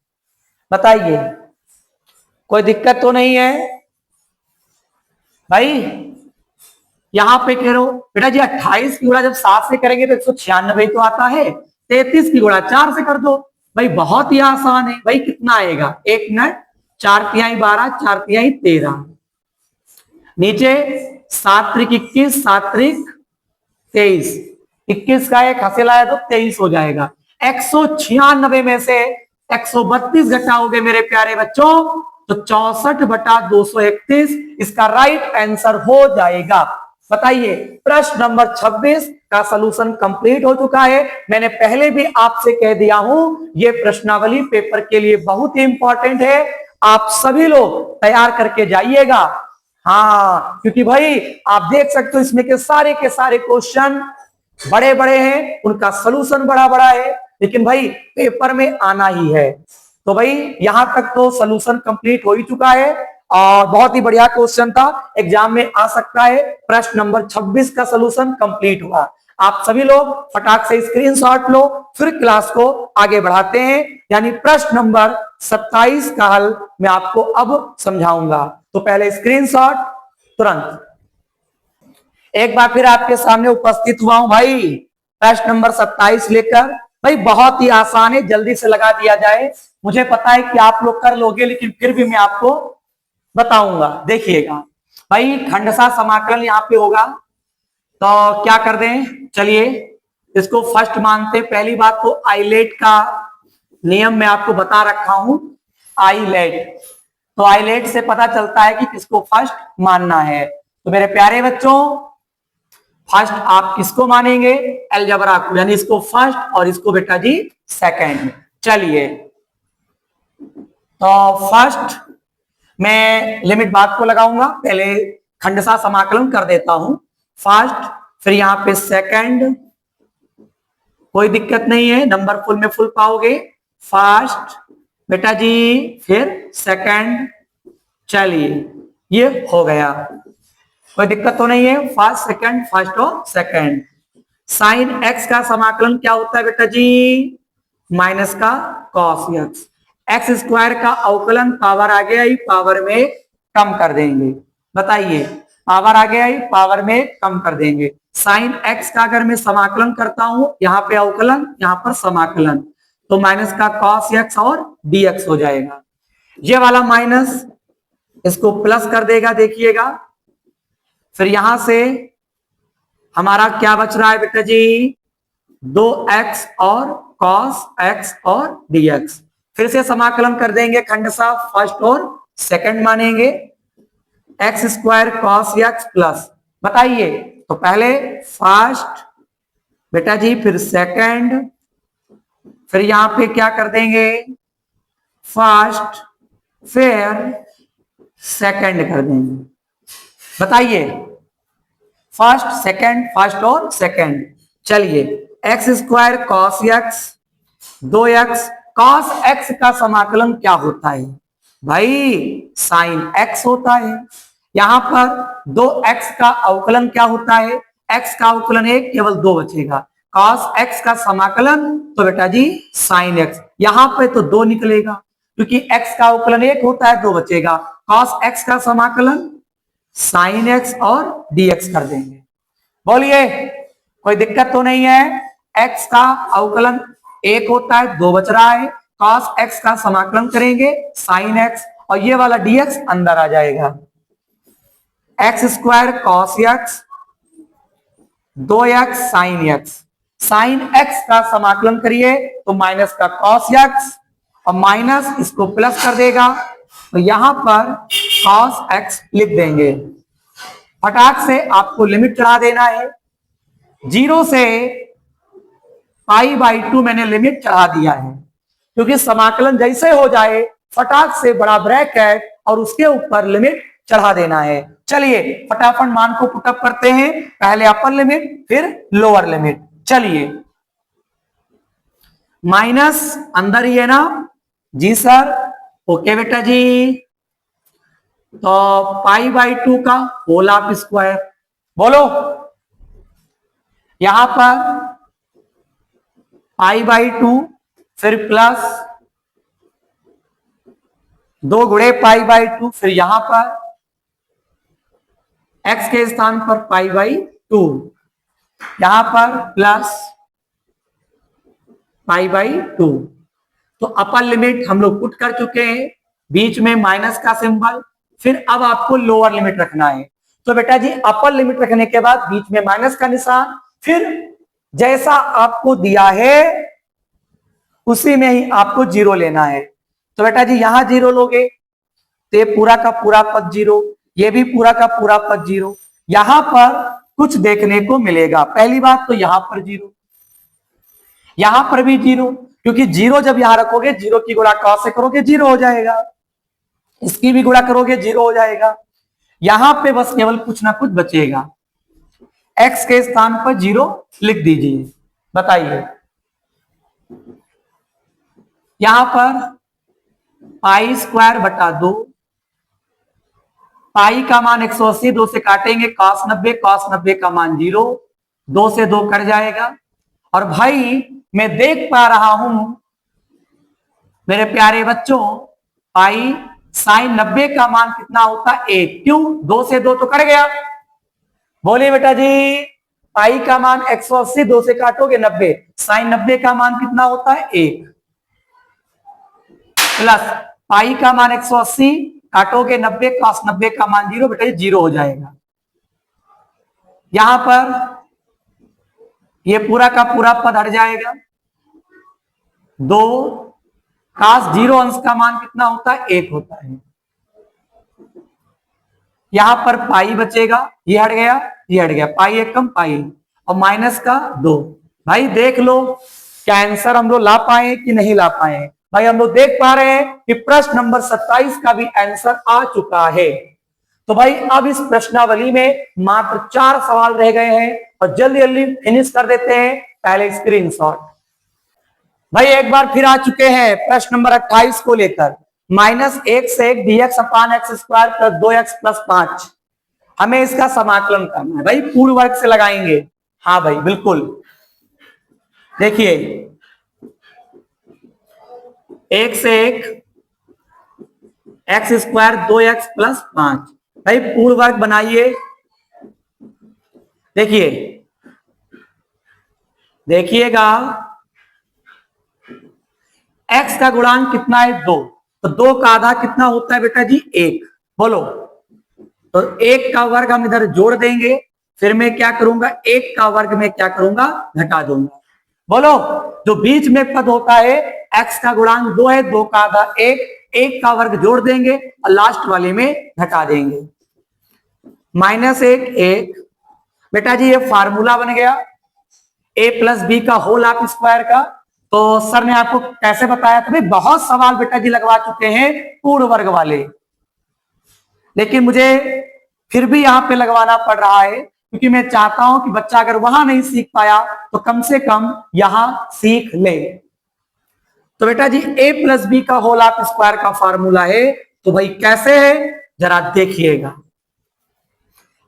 बताइए कोई दिक्कत तो नहीं है भाई। यहां पे कह रहे हो बेटा जी 28 की गुणा जब 7 से करेंगे तो 196 तो आता है, 33 की गुणा 4 से कर दो। भाई बहुत ही आसान है भाई। कितना आएगा 1 मिनट, 4 तिहाई 12, 4 तिहाई 13, नीचे 7 त्रिक 21, 7 त्रिक 23, 21 का एक हासिल आया तो 23 हो जाएगा। 196 में से 132 घटाओगे मेरे प्यारे बच्चों तो 64/231 इसका राइट आंसर हो जाएगा। बताइए प्रश्न नंबर 26 का सलूशन कंप्लीट हो चुका है। मैंने पहले भी आपसे कह दिया हूं ये प्रश्नावली पेपर के लिए बहुत ही इंपॉर्टेंट है। आप सभी लोग तैयार करके जाइएगा। हाँ क्योंकि भाई आप देख सकते हो इसमें के सारे क्वेश्चन बड़े बड़े हैं, उनका सलूशन बड़ा बड़ा है, लेकिन भाई पेपर में आना ही है। तो भाई यहां तक तो सलूशन कंप्लीट हो ही चुका है और बहुत ही बढ़िया क्वेश्चन था, एग्जाम में आ सकता है। प्रश्न नंबर 26 का सलूशन कंप्लीट हुआ। आप सभी लोग फटाक से स्क्रीनशॉट लो, फिर क्लास को आगे बढ़ाते हैं। यानी प्रश्न नंबर 27 का हल मैं आपको अब समझाऊंगा। तो पहले स्क्रीनशॉट तुरंत। एक बार फिर आपके सामने उपस्थित हुआ हूं भाई प्रश्न नंबर 27 लेकर। भाई बहुत ही आसान है, जल्दी से लगा दिया जाए। मुझे पता है कि आप लोग कर लोगे, लेकिन फिर भी मैं आपको बताऊंगा। देखिएगा भाई खंडसा समाकलन यहां पे होगा तो क्या कर दें, चलिए इसको फर्स्ट मानते हैं। पहली बात तो आइलेट का नियम मैं आपको बता रखा हूं। आइलेट तो आइलेट से पता चलता है कि किसको फर्स्ट मानना है। तो मेरे प्यारे बच्चों फर्स्ट आप किसको मानेंगे अलजेब्रा को, यानी इसको फर्स्ट और इसको बेटा जी सेकंड। चलिए तो फर्स्ट मैं लिमिट बात को लगाऊंगा, पहले खंडसा समाकलन कर देता हूं। फर्स्ट फिर यहां पे सेकंड, कोई दिक्कत नहीं है, नंबर फुल में फुल पाओगे। फर्स्ट बेटा जी फिर सेकंड। चलिए ये हो गया, कोई दिक्कत तो नहीं है। फर्स्ट सेकंड, फर्स्ट और सेकंड। साइन एक्स का समाकलन क्या होता है बेटा जी माइनस का कॉस एक्स। एक्स स्क्वायर का अवकलन पावर आ गया ही पावर में कम कर देंगे। बताइए पावर आ गया ही पावर में कम कर देंगे। साइन एक्स का अगर मैं समाकलन करता हूं, यहां पे अवकलन यहां पर समाकलन, तो माइनस का कॉस एक्स और डीएक्स हो जाएगा। ये वाला माइनस इसको प्लस कर देगा, देखिएगा। फिर यहां से हमारा क्या बच रहा है बेटा जी 2x और कॉस एक्स और डीएक्स। फिर से समाकलन कर देंगे, खंडसा फर्स्ट और सेकंड मानेंगे। X square cos x plus, बताइए तो पहले फर्स्ट बेटा जी फिर सेकंड, फिर यहां पे क्या कर देंगे फर्स्ट फिर सेकंड कर देंगे। बताइए फर्स्ट सेकंड, फर्स्ट और सेकंड। चलिए x square cos x 2x, cos x का समाकलन क्या होता है भाई साइन एक्स होता है। यहां पर 2x का अवकलन क्या होता है, x का अवकलन 1 केवल 2 बचेगा। कॉस x का समाकलन तो बेटा जी साइन x, यहां पे तो 2 निकलेगा क्योंकि x का अवकलन 1 होता है, 2 बचेगा। कॉस x का समाकलन साइन एक्स और dx कर देंगे। बोलिए कोई दिक्कत तो नहीं है। x का अवकलन 1 होता है, 2 बच रहा है। cos x का समाकलन करेंगे साइन x और ये वाला dx अंदर आ जाएगा। X square cos x 2x sine x, sine x का समाकलन करिए तो माइनस का कॉस एक्स और माइनस इसको प्लस कर देगा तो यहां पर कॉस एक्स लिख देंगे। फटाक से आपको लिमिट चढ़ा देना है, 0 से π/2 मैंने लिमिट चढ़ा दिया है, क्योंकि समाकलन जैसे हो जाए फटाक से बड़ा ब्रैकेट और उसके ऊपर लिमिट चढ़ा देना है। चलिए फटाफट मान को पुटअप करते हैं, पहले अपर लिमिट फिर लोअर लिमिट। चलिए माइनस अंदर ही है ना जी सर, ओके बेटा जी। तो π/2 का होल ऑफ स्क्वायर, बोलो यहां पर π/2 फिर प्लस 2 गुणे π/2 फिर यहां पर x के स्थान पर π/2 यहां पर प्लस π/2। तो अपर लिमिट हम लोग पुट कर चुके हैं, बीच में माइनस का सिंबल, फिर अब आपको लोअर लिमिट रखना है। तो बेटा जी अपर लिमिट रखने के बाद बीच में माइनस का निशान, फिर जैसा आपको दिया है उसी में ही आपको 0 लेना है। तो बेटा जी यहां 0 लोगे तो ये पूरा का पूरा पद 0, ये भी पूरा का पूरा पद 0। यहां पर कुछ देखने को मिलेगा, पहली बात तो यहां पर 0, यहां पर भी 0, क्योंकि 0 जब यहां रखोगे 0 की गुणा कॉस से करोगे 0 हो जाएगा, इसकी भी गुणा करोगे 0 हो जाएगा। यहां पे बस केवल कुछ ना कुछ बचेगा, x के स्थान पर 0 लिख दीजिए। बताइए यहां पर π²/2, पाई का मान 180, 2 से काटेंगे cos 90, cos 90 का मान 0, 2 से 2 कट जाएगा। और भाई मैं देख पा रहा हूं मेरे प्यारे बच्चों, पाई साइन 90 का मान कितना होता है 1, क्यों 2 से 2 तो कट गया। बोलिए बेटा जी पाई का मान 180, 2 से काटोगे 90, साइन 90 का मान कितना होता है 1, प्लस पाई का मान 180 काटोगे 90, cos 90 का मान 0, बेटा ये 0 हो जाएगा। यहां पर ये पूरा का पूरा पद हट जाएगा, 2 cos 0 अंश का मान कितना होता है 1 होता है। यहां पर पाई बचेगा, ये हट गया, ये हट गया, पाई 1 कम पाई और माइनस का 2। भाई देख लो क्या आंसर हम लोग ला पाए कि नहीं ला पाए। भाई हम लोग देख पा रहे हैं कि प्रश्न नंबर 27 का भी आंसर आ चुका है। तो भाई अब इस प्रश्नावली में मात्र 4 सवाल रह गए हैं और जल्दी जल्दी फिनिश कर देते हैं। पहले स्क्रीनशॉट। भाई एक बार फिर आ चुके हैं प्रश्न नंबर 28 को लेकर, -1 से 1 dx/x² + 2x + 5। हमें इसका समाकलन करना है भाई, पूर्ण वर्ग से लगाएंगे। हाँ भाई बिल्कुल, देखिए 1 से 1 x² 2x + 5। भाई पूर्ण वर्ग बनाइए। देखिए देखिएगा x का गुणांक कितना है 2, तो 2 का आधा कितना होता है बेटा जी 1। बोलो तो 1 का वर्ग हम इधर जोड़ देंगे, फिर मैं क्या करूंगा 1 का वर्ग में क्या करूंगा घटा दूंगा। बोलो जो बीच में पद होता है x का गुणांक 2 है, 2 का आधा 1, 1 का वर्ग जोड़ देंगे और लास्ट वाले में घटा देंगे। -1 1, बेटा जी ये फार्मूला बन गया a + b का होल ऑफ स्क्वायर का। तो सर ने आपको कैसे बताया था भाई, बहुत सवाल बेटा जी लगवा चुके हैं पूर्ण वर्ग वाले, लेकिन मुझे फिर भी यहां पे लगवाना पड़ रहा है क्योंकि मैं चाहता हूं कि बच्चा अगर वहां नहीं सीख पाया तो कम से कम यहां सीख ले। तो बेटा जी a + b का होल ऑफ स्क्वायर का फार्मूला है, तो भाई कैसे है जरा देखिएगा।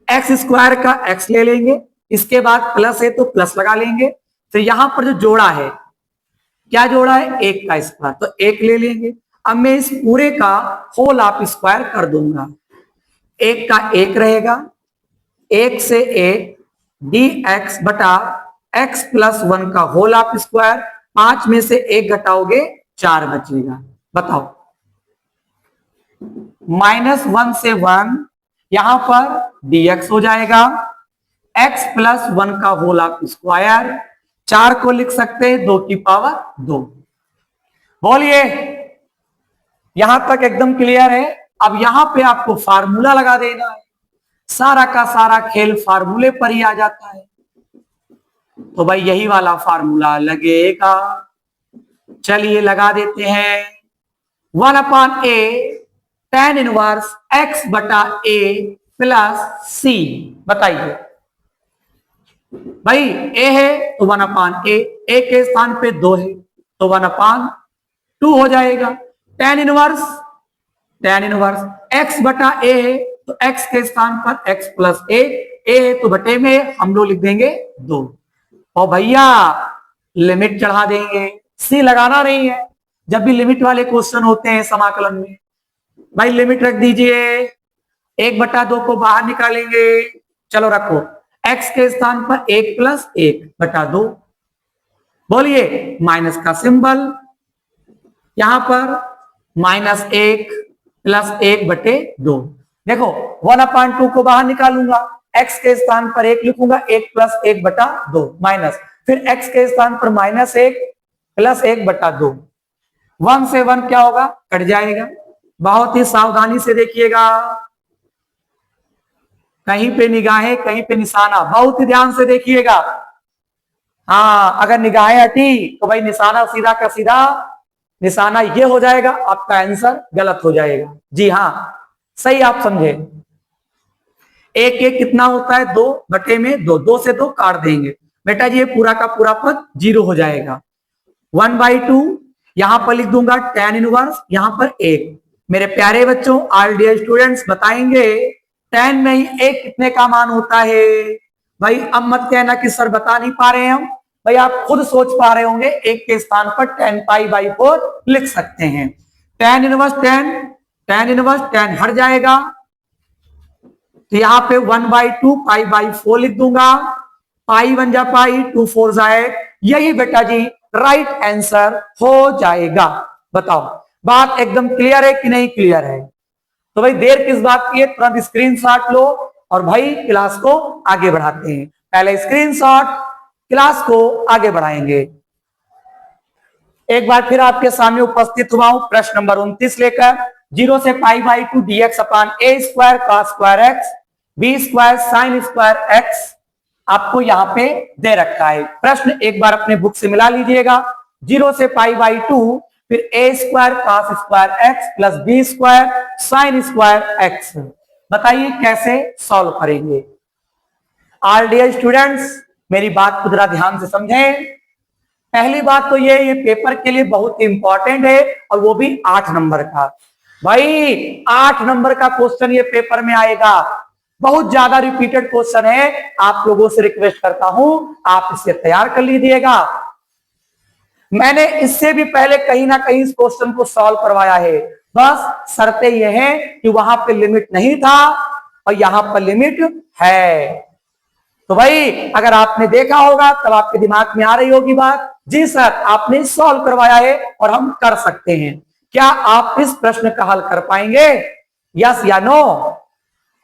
x² का x ले लेंगे, इसके बाद प्लस है तो प्लस लगा लेंगे, फिर यहां पर जो जोड़ा है क्या जोड़ा है 1 का स्क्वायर, तो 1 ले लेंगे। अब मैं इस पूरे का होल ऑफ स्क्वायर कर दूंगा, 1 का 1 रहेगा, 1 से 1 dx बटा x + 1 का होल ऑफ स्क्वायर, 5 में से 1 घटाओगे 4 बचेगा। बताओ -1 से 1 यहां पर dx हो जाएगा, x + 1 का होल ऑफ स्क्वायर 4 को लिख सकते हैं 2 की पावर 2। बोलिए, यहां तक एकदम क्लियर है। अब यहां पे आपको फार्मूला लगा देना है। सारा का सारा खेल फार्मूले पर ही आ जाता है। तो भाई यही वाला फार्मूला लगेगा। चलिए लगा देते हैं। 1/a tan इनवर्स x बटा a प्लस c। बताइए भाई, a है तो 1/a, a के स्थान पे 2 है तो 1/2 हो जाएगा। tan इनवर्स x बटा a है तो x के स्थान पर x प्लस a है तो बटे में हम लोग लिख देंगे 2। और भैया लिमिट चढ़ा देंगे, सी लगाना नहीं है। जब भी लिमिट वाले क्वेश्चन होते हैं समाकलन में, भाई लिमिट रख दीजिए। 1/2 को बाहर निकालेंगे, चलो रखो, x के स्थान पर 1 प्लस 1/2। बोलिए माइनस का सिंबल, यहां पर -1 प्लस 1/2। देखो 1/2 को बाहर निकालूंगा, x के स्थान पर 1 लिखूंगा, 1 प्लस 1/2 माइनस, फिर x के स्थान पर -1 प्लस 1/2। 1 से 1 क्या होगा, कट जाएगा। बहुत ही सावधानी से देखिएगा, कहीं पे निगाहें कहीं पे निशाना, बहुत ही ध्यान से देखिएगा। हाँ, अगर निगाहें हटी तो भाई निशाना सीधा का सीधा निशाना ये हो जाएगा, आपका आंसर गलत हो जाएगा। जी हाँ, सही आप समझे। 1 कितना होता है, 2/2, 2 से 2 काट देंगे बेटा जी, ये पूरा का पूरा पद 0 हो जाएगा। 1/2 यहां पर लिख दूंगा tan इनवर्स, यहां पर 1। मेरे प्यारे बच्चों, ऑल डियर स्टूडेंट्स बताएंगे tan में ही 1 कितने का मान होता है। भाई अब मत कहना कि सर बता नहीं पा रहे हैं हम, भाई आप खुद सोच पा रहे होंगे। 1 के स्थान पर tan π/4 लिख सकते हैं। tan इनवर्स tan हट जाएगा तो यहां पे 1/2 π/4 लिख दूंगा। पाई 1 जा पाई, 2 4 जाए, यही बेटा जी राइट आंसर हो जाएगा। बताओ बात एकदम क्लियर है कि नहीं क्लियर है? तो भाई देर किस बात की है, तुरंत स्क्रीनशॉट लो और भाई क्लास को आगे बढ़ाते हैं। पहले स्क्रीनशॉट, क्लास को आगे बढ़ाएंगे। एक बार फिर आपके सामने उपस्थित हुआ हूं प्रश्न नंबर 29 लेकर। 0 से π/2 dx upon a square cos square x b square sin square x आपको यहां पे दे रखा है। प्रश्न एक बार अपने बुक से मिला लीजिएगा। 0 से π/2 फिर a square cos square x plus b square sin square x। बताइए कैसे सॉल्व करेंगे। ऑल डियर स्टूडेंट्स मेरी बात को जरा ध्यान से समझें। पहली बात तो ये पेपर के लिए बहुत इंपॉर्टेंट है और वो भी 8 नंबर का। भाई 8 नंबर का क्वेश्चन ये पेपर में आएगा, बहुत ज्यादा रिपीटेड क्वेश्चन है। आप लोगों से रिक्वेस्ट करता हूं आप इसे तैयार कर लीजिएगा। मैंने इससे भी पहले कहीं ना कहीं इस क्वेश्चन को सॉल्व करवाया है, बस शर्तें यह है कि वहां पे लिमिट नहीं था और यहां पर लिमिट है। तो भाई अगर आपने देखा होगा तब आपके दिमाग में आ रही होगी बात, जी सर आपने सॉल्व करवाया है और हम कर सकते हैं। क्या आप इस प्रश्न का हल कर पाएंगे, यस या नो?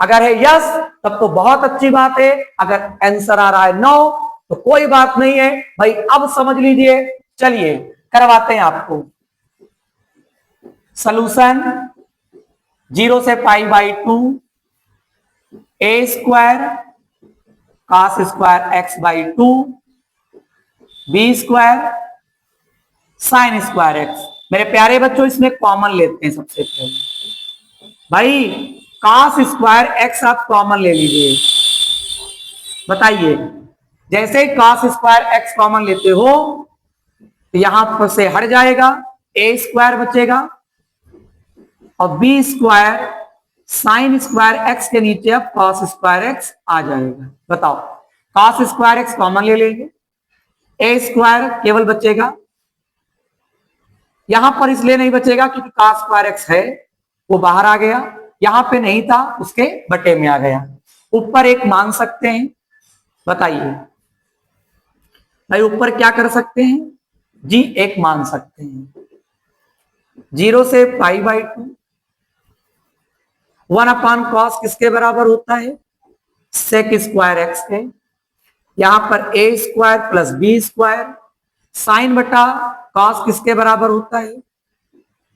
अगर है यस तब तो बहुत अच्छी बात है, अगर आंसर आ रहा है नो तो कोई बात नहीं है। भाई अब समझ लीजिए, चलिए करवाते हैं आपको सॉल्यूशन। 0 से π/2 a square cos square x/2 b square sin square x। मेरे प्यारे बच्चों इसमें कॉमन लेते हैं सबसे पहले। भाई cos स्क्वायर x आप कॉमन ले लीजिए। बताइए जैसे ही cos स्क्वायर x कॉमन लेते हो तो यहां पर से हट जाएगा, a स्क्वायर बचेगा और b square sin square x के नीचे अब cos स्क्वायर x आ जाएगा। बताओ cos स्क्वायर x कॉमन ले लेंगे, a स्क्वायर केवल बचेगा, यहां पर इसलिए नहीं बचेगा क्योंकि cos स्क्वायर x है वो बाहर आ गया, यहां पे नहीं था उसके बटे में आ गया। ऊपर एक मान सकते हैं। बताइए भाई ऊपर क्या कर सकते हैं जी, एक मान सकते हैं। 0 से π/2 1/cos किसके बराबर होता है, sec स्क्वायर x के। यहां पर A square plus B square, sine बटा कॉस किसके बराबर होता है,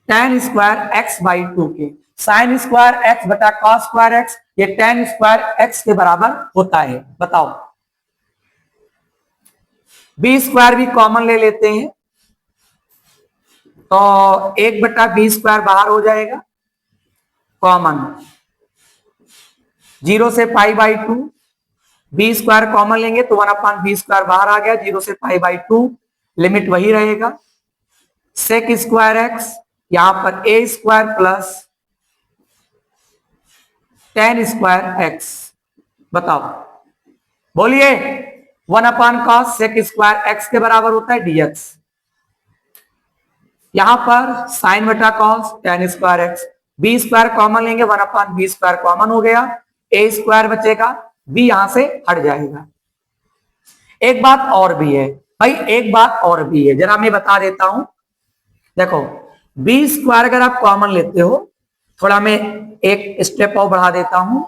tan square x by two के। साइन स्क्वायर एक्स बटा कॉस स्क्वायर एक्स, ये टेन स्क्वायर एक्स के बराबर होता है। बताओ, बी स्क्वायर भी कॉमन ले लेते हैं तो एक बटा बी स्क्वायर बाहर हो जाएगा कॉमन, जीरो से pi by two, b square common लेंगे तो वन अपॉन बी स्क्वायर बाहर आ गया, जीरो से पाई बाई टू, लिमिट वही रहेगा, सेक स्क्वायर एक्स, यहां पर A square plus tan square x. बताओ, बोलिए, one upon cos sec square x के बराबर होता है डीएक्स। यहां पर साइन बटा cos tan square x, B square common लेंगे, one upon B square common हो गया, ए स्क्वायर बचेगा, बी यहां से हट जाएगा। एक बात और भी है भाई, एक बात और भी है, जरा मैं बता देता हूं। देखो, बी स्क्वायर अगर आप कॉमन लेते हो, थोड़ा मैं एक स्टेप और बढ़ा देता हूं,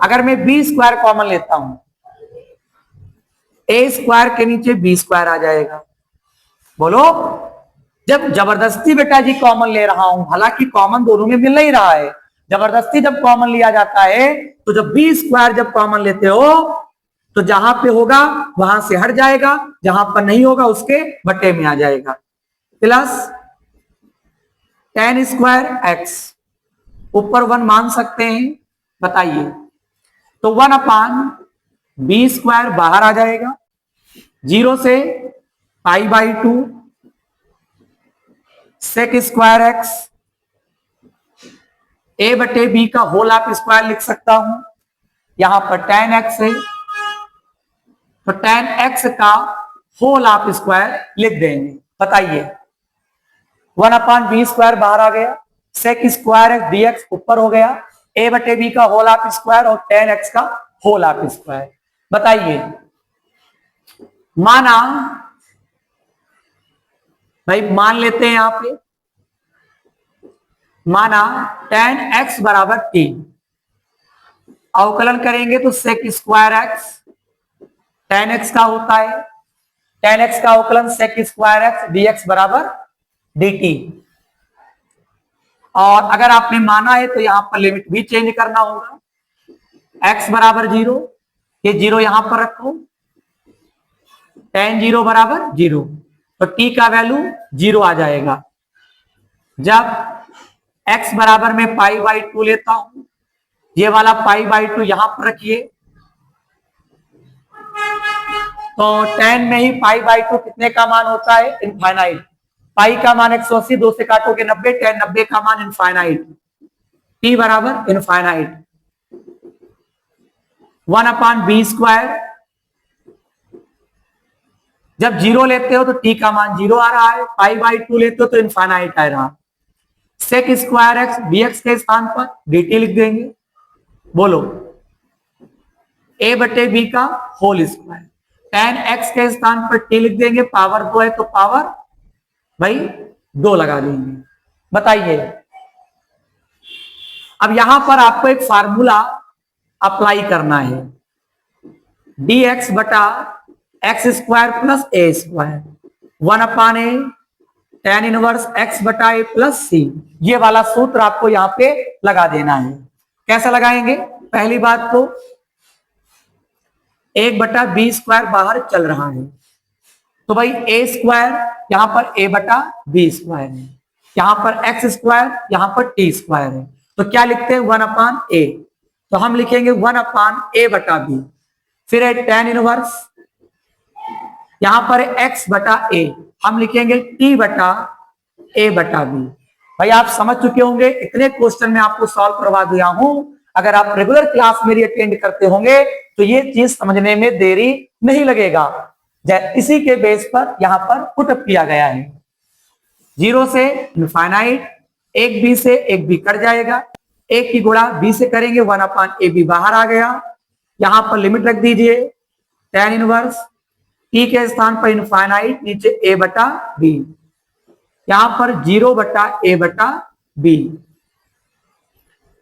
अगर मैं बी स्क्वायर कॉमन लेता हूं, ए स्क्वायर के नीचे बी स्क्वायर आ जाएगा। बोलो, जब जबरदस्ती बेटा जी कॉमन ले रहा हूं, हालांकि कॉमन दोनों में मिल नहीं रहा है, जबरदस्ती जब कॉमन लिया जाता है तो जब बी स्क्वायर जब कॉमन लेते हो तो जहां पे होगा वहां से हट जाएगा, जहां पर नहीं होगा उसके बटे में आ जाएगा, प्लस टेन स्क्वायर एक्स, ऊपर वन मान सकते हैं, बताइए, तो वन अपान बी स्क्वायर बाहर आ जाएगा, जीरो से pi by two, sec square x, A बटे बी का होल आप स्क्वायर लिख सकता हूं, यहां पर टेन एक्स है तो टेन एक्स का होल आप स्क्वायर लिख देंगे। बताइए, वन अपॉन बी स्क्वायर बाहर आ गया, सेक स्क्वायर एक्स डीएक्स ऊपर हो गया, ए बटे बी का होल आप स्क्वायर और टेन एक्स का होल आप स्क्वायर। बताइए, माना भाई, मान लेते हैं यहां पे, माना टेन एक्स बराबर टी, अवकलन करेंगे तो sec square x tan x का होता है, टेन एक्स का अवकलन सेक स्क्वायर एक्स डीएक्स बराबर dt। और अगर आपने माना है तो यहां पर लिमिट भी चेंज करना होगा, x बराबर जीरो, ये जीरो यहां पर रखो, टेन जीरो बराबर जीरो, तो t का वैल्यू जीरो आ जाएगा। जब x बराबर में पाई बाई टू लेता हूं, ये वाला पाई बाई टू यहां पर रखिए, तो टेन में ही पाई बाई टू कितने का मान होता है, इनफाइनाइट, पाई का मान 180, दो से काटोगे 90, टेन 90 का मान इनफाइनाइट, टी बराबर infinite, one upon B square, जब जीरो लेते हो तो टी का मान जीरो आ रहा है, पाई बाई टू लेते हो तो इनफाइनाइट आ रहा, सेक स्क्वायर एक्स डीएक्स के स्थान पर dt लिख देंगे। बोलो, ए बटे बी का होल स्क्वायर, टेन एक्स के स्थान पर टी लिख देंगे, पावर दो है तो पावर भाई दो लगा देंगे। बताइए, अब यहां पर आपको एक फार्मूला अप्लाई करना है, dx बटा एक्स स्क्वायर प्लस ए स्क्वायर, वन अपान ए टेन इनवर्स एक्स बटा ए प्लस सी, ये वाला सूत्र आपको यहां पे लगा देना है। कैसे लगाएंगे? पहली बात तो एक बटा बी स्क्वायर बाहर चल रहा है, तो भाई ए स्क्वायर यहां पर ए बटा बी स्क्वायर है, यहां पर एक्स स्क्वायर, यहां पर टी स्क्वायर है, तो क्या लिखते हैं, वन अपान ए, तो हम लिखेंगे वन अपान ए बटा बी, फिर है टेन इनवर्स, यहां पर एक्स बटा ए, हम लिखेंगे टी बटा ए बटा बी। भाई आप समझ चुके होंगे, इतने क्वेश्चन में आपको सॉल्व करवा दिया हूं, अगर आप रेगुलर क्लास मेरी अटेंड करते होंगे तो ये चीज समझने में देरी नहीं लगेगा। इसी के बेस पर यहां पर पुटअप किया गया है, जीरो से इनफाइनाइट, एक बी से एक बी कट जाएगा, एक की गुणा बी से करेंगे, वन अपान ए बी बाहर आ गया, यहां पर लिमिट रख दीजिए, टेन इनवर्स टी के स्थान पर इनफाइनाइट, नीचे ए बटा बी, यहां पर जीरो बटा ए बटा बी।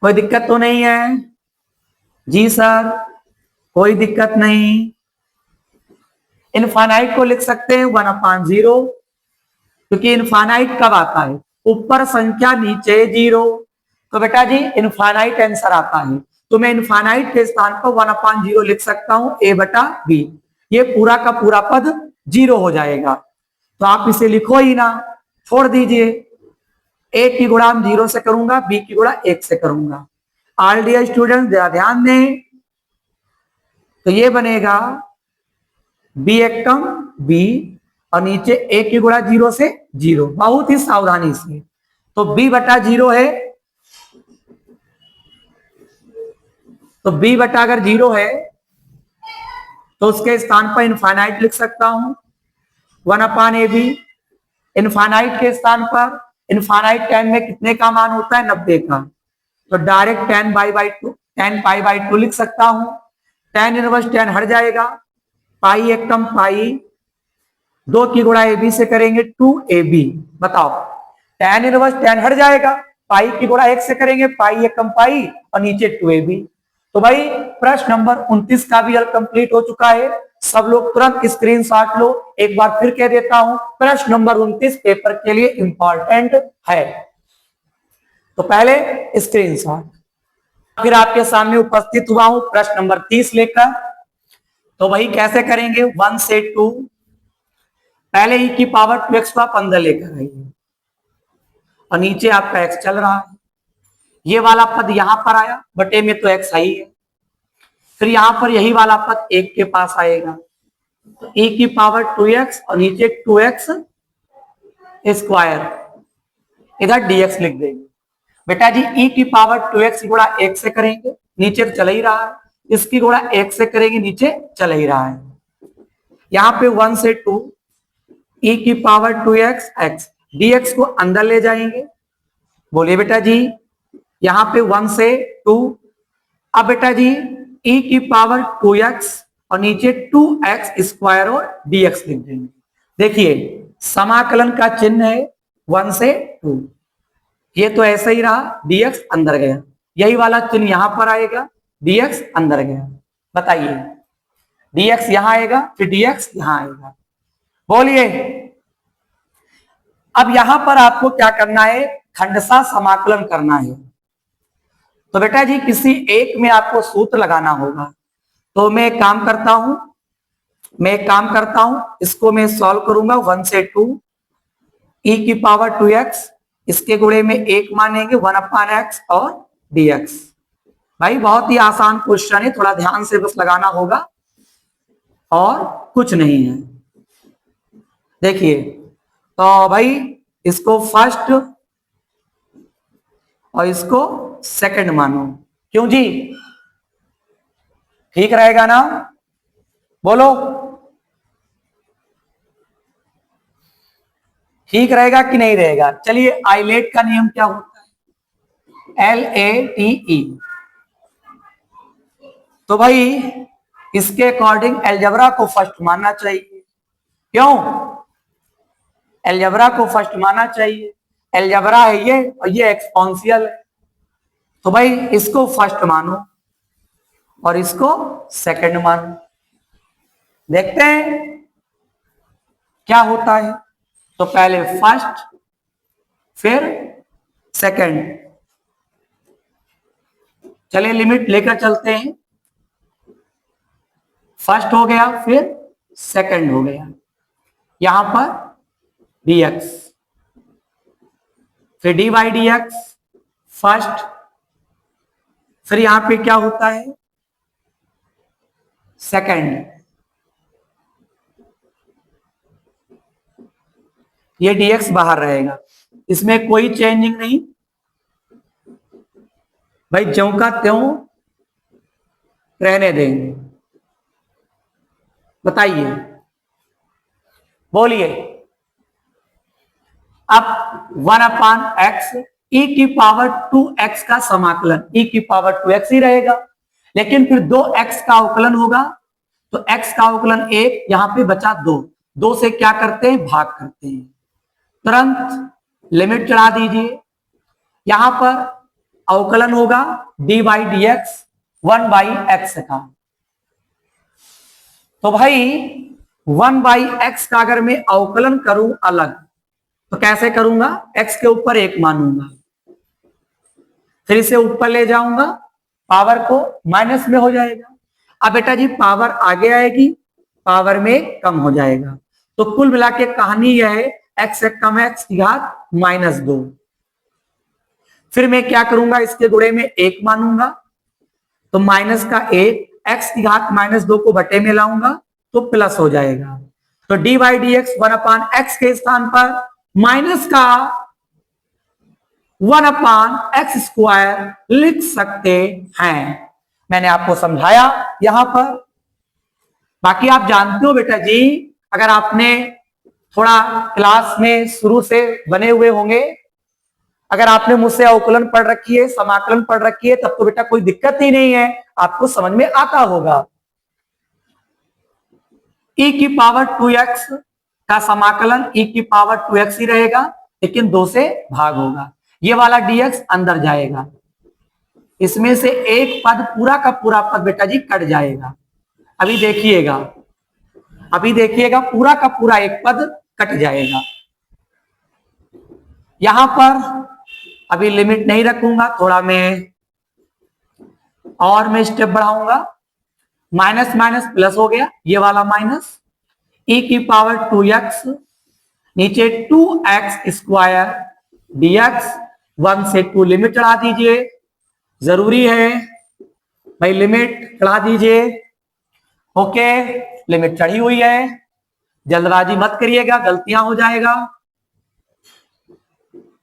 कोई दिक्कत तो नहीं है? जी सर, कोई दिक्कत नहीं। इनफाइनाइट को लिख सकते हैं 1/0, क्योंकि इनफाइनाइट कब आता है, ऊपर संख्या नीचे 0। तो बेटा जी इनफाइनाइट आंसर आता है, तो मैं इनफाइनाइट के स्थान पर 1/0 लिख सकता हूं a/b। ये पूरा का पूरा पद 0 हो जाएगा, तो आप इसे लिखो ही ना, छोड़ दीजिए। a की गुणा 0 से करूंगा, b की गुणा 1 से करूंगा। ऑल डियर स्टूडेंट जरा ध्यान दें, तो ये बनेगा b एकम b और नीचे a की गुणा 0 से 0, बहुत ही सावधानी से। तो b/0 है, तो b बटा अगर 0 है तो उसके स्थान पर इनफाइनाइट लिख सकता हूं 1/ab। इनफाइनाइट के स्थान पर, इनफाइनाइट 10 में कितने का मान होता है, 90 का, तो डायरेक्ट 10π/2 लिख सकता हूं। 10 इनवर्स 10 हट जाएगा, पाई एकम पाई, 2 की गुणा ab से करेंगे 2ab। बताओ 10 इनवर्स 10 हट जाएगा, पाई की गुणा 1 से करेंगे पाई एकम पाई और नीचे 2ab। तो भाई प्रश्न नंबर 29 का भी हल कंप्लीट हो चुका है। सब लोग तुरंत स्क्रीनशॉट लो। एक बार फिर कह देता हूं, प्रश्न नंबर 29 पेपर के लिए इंपॉर्टेंट है, तो पहले स्क्रीनशॉट। फिर आपके सामने उपस्थित हुआ हूं प्रश्न नंबर 30 लेकर। तो वही कैसे करेंगे, 1 से 2, पहले e की पावर 2x को आप अंदर लेकर आइए और नीचे आपका x चल रहा है, ये वाला पद यहां पर आया, बटे में तो x आई है, फिर यहां पर यही वाला पद 1 के पास आएगा, तो e की पावर 2x और नीचे 2x स्क्वायर, इधर dx लिख देंगे। बेटा जी e की पावर 2x गुणा 1 से करेंगे, नीचे तो चल ही रहा है, इसकी गुणा 1 से करेंगे, नीचे चल ही रहा है। यहां पे 1 से 2, e की पावर 2x x, dx को अंदर ले जाएंगे। बोलिए बेटा जी, यहां पे 1 से 2, अब बेटा जी e की पावर 2x और नीचे 2x स्क्वायर और dx लिख देंगे। देखिए समाकलन का चिन्ह है 1 से 2, ये तो ऐसा ही रहा, dx अंदर गया, यही वाला चिन्ह यहां पर आएगा, dx अंदर गया। बताइए dx यहां आएगा, फिर dx यहां आएगा। बोलिए अब यहां पर आपको क्या करना है, खंडशः समाकलन करना है। तो बेटा जी किसी एक में आपको सूत्र लगाना होगा, तो मैं एक काम करता हूं, इसको मैं सॉल्व करूंगा। 1 से 2, e की पावर 2x, इसके गुणे में 1 मानेंगे 1/x और dx। भाई बहुत ही आसान क्वेश्चन है, थोड़ा ध्यान से बस लगाना होगा और कुछ नहीं है। देखिए तो भाई इसको फर्स्ट और इसको सेकंड मानो, क्यों जी, ठीक रहेगा ना, बोलो ठीक रहेगा कि नहीं रहेगा। चलिए आइलेट का नियम क्या होता है, LATE, तो भाई इसके अकॉर्डिंग अलजेब्रा को फर्स्ट मानना चाहिए। क्यों अलजेब्रा को फर्स्ट मानना चाहिए, अलजेब्रा है ये और ये एक्सपोनेंशियल है, तो भाई इसको फर्स्ट मानो और इसको सेकंड मानो। देखते हैं क्या होता है। तो पहले फर्स्ट फिर सेकंड, चलिए लिमिट लेकर चलते हैं, फर्स्ट हो गया फिर सेकंड हो गया, यहां पर dx, फिर dy/dx फर्स्ट, फिर यहां पे क्या होता है सेकंड, ये dx बाहर रहेगा, इसमें कोई चेंजिंग नहीं, भाई ज्यों का त्यों रहने देंगे। बताइए बोलिए अब 1/x e की पावर 2x का समाकलन, e की पावर 2x ही रहेगा, लेकिन फिर 2x का अवकलन होगा, तो x का अवकलन 1, यहां पे बचा 2, 2 से क्या करते हैं भाग करते हैं, तुरंत लिमिट चढ़ा दीजिए। यहां पर अवकलन होगा dy/dx 1/x का, तो भाई 1/x का अगर मैं अवकलन करूं अलग तो कैसे करूंगा, x के ऊपर 1 मानूंगा, फिर इसे ऊपर ले जाऊंगा, पावर को माइनस में हो जाएगा। अब बेटा जी पावर आगे आएगी, पावर में कम हो जाएगा। तो कुल मिला के कहानी यह है, x से कम है, x की घात -2। फिर मैं क्या करूंगा, इसके गुणे में 1 मानूंगा, तो माइनस का 1, x की घात -2 को बटे में लाऊंगा तो प्लस हो जाएगा। तो dy/dx 1/x के स्थान पर माइनस का 1/x² लिख सकते हैं। मैंने आपको समझाया यहां पर। बाकी आप जानते हो बेटा जी, अगर आपने थोड़ा क्लास में शुरू से बने हुए होंगे, अगर आपने मुझसे अवकलन पढ़ रखी है, समाकलन पढ़ रखी है, तब तो बेटा कोई दिक्कत ही नहीं है, आपको समझ में आता होगा। e की पावर 2x का समाकलन e की पावर 2x ही रहेगा, लेकिन 2 से भाग होगा। ये वाला dx अंदर जाएगा, इसमें से एक पद पूरा का पूरा पद बेटा जी कट जाएगा। अभी देखिएगा, अभी देखिएगा, पूरा का पूरा एक पद कट जाएगा। यहां पर अभी लिमिट नहीं रखूंगा, थोड़ा मैं और मैं स्टेप बढ़ाऊंगा। माइनस माइनस प्लस हो गया, ये वाला माइनस, e की पावर 2x, नीचे 2x² dx, 1 से 2 लिमिट चढ़ा दीजिए, जरूरी है भाई, लिमिट चढ़ा दीजिए। ओके, लिमिट चढ़ी हुई है, जल्दबाजी मत करिएगा, गलतियां हो जाएगा।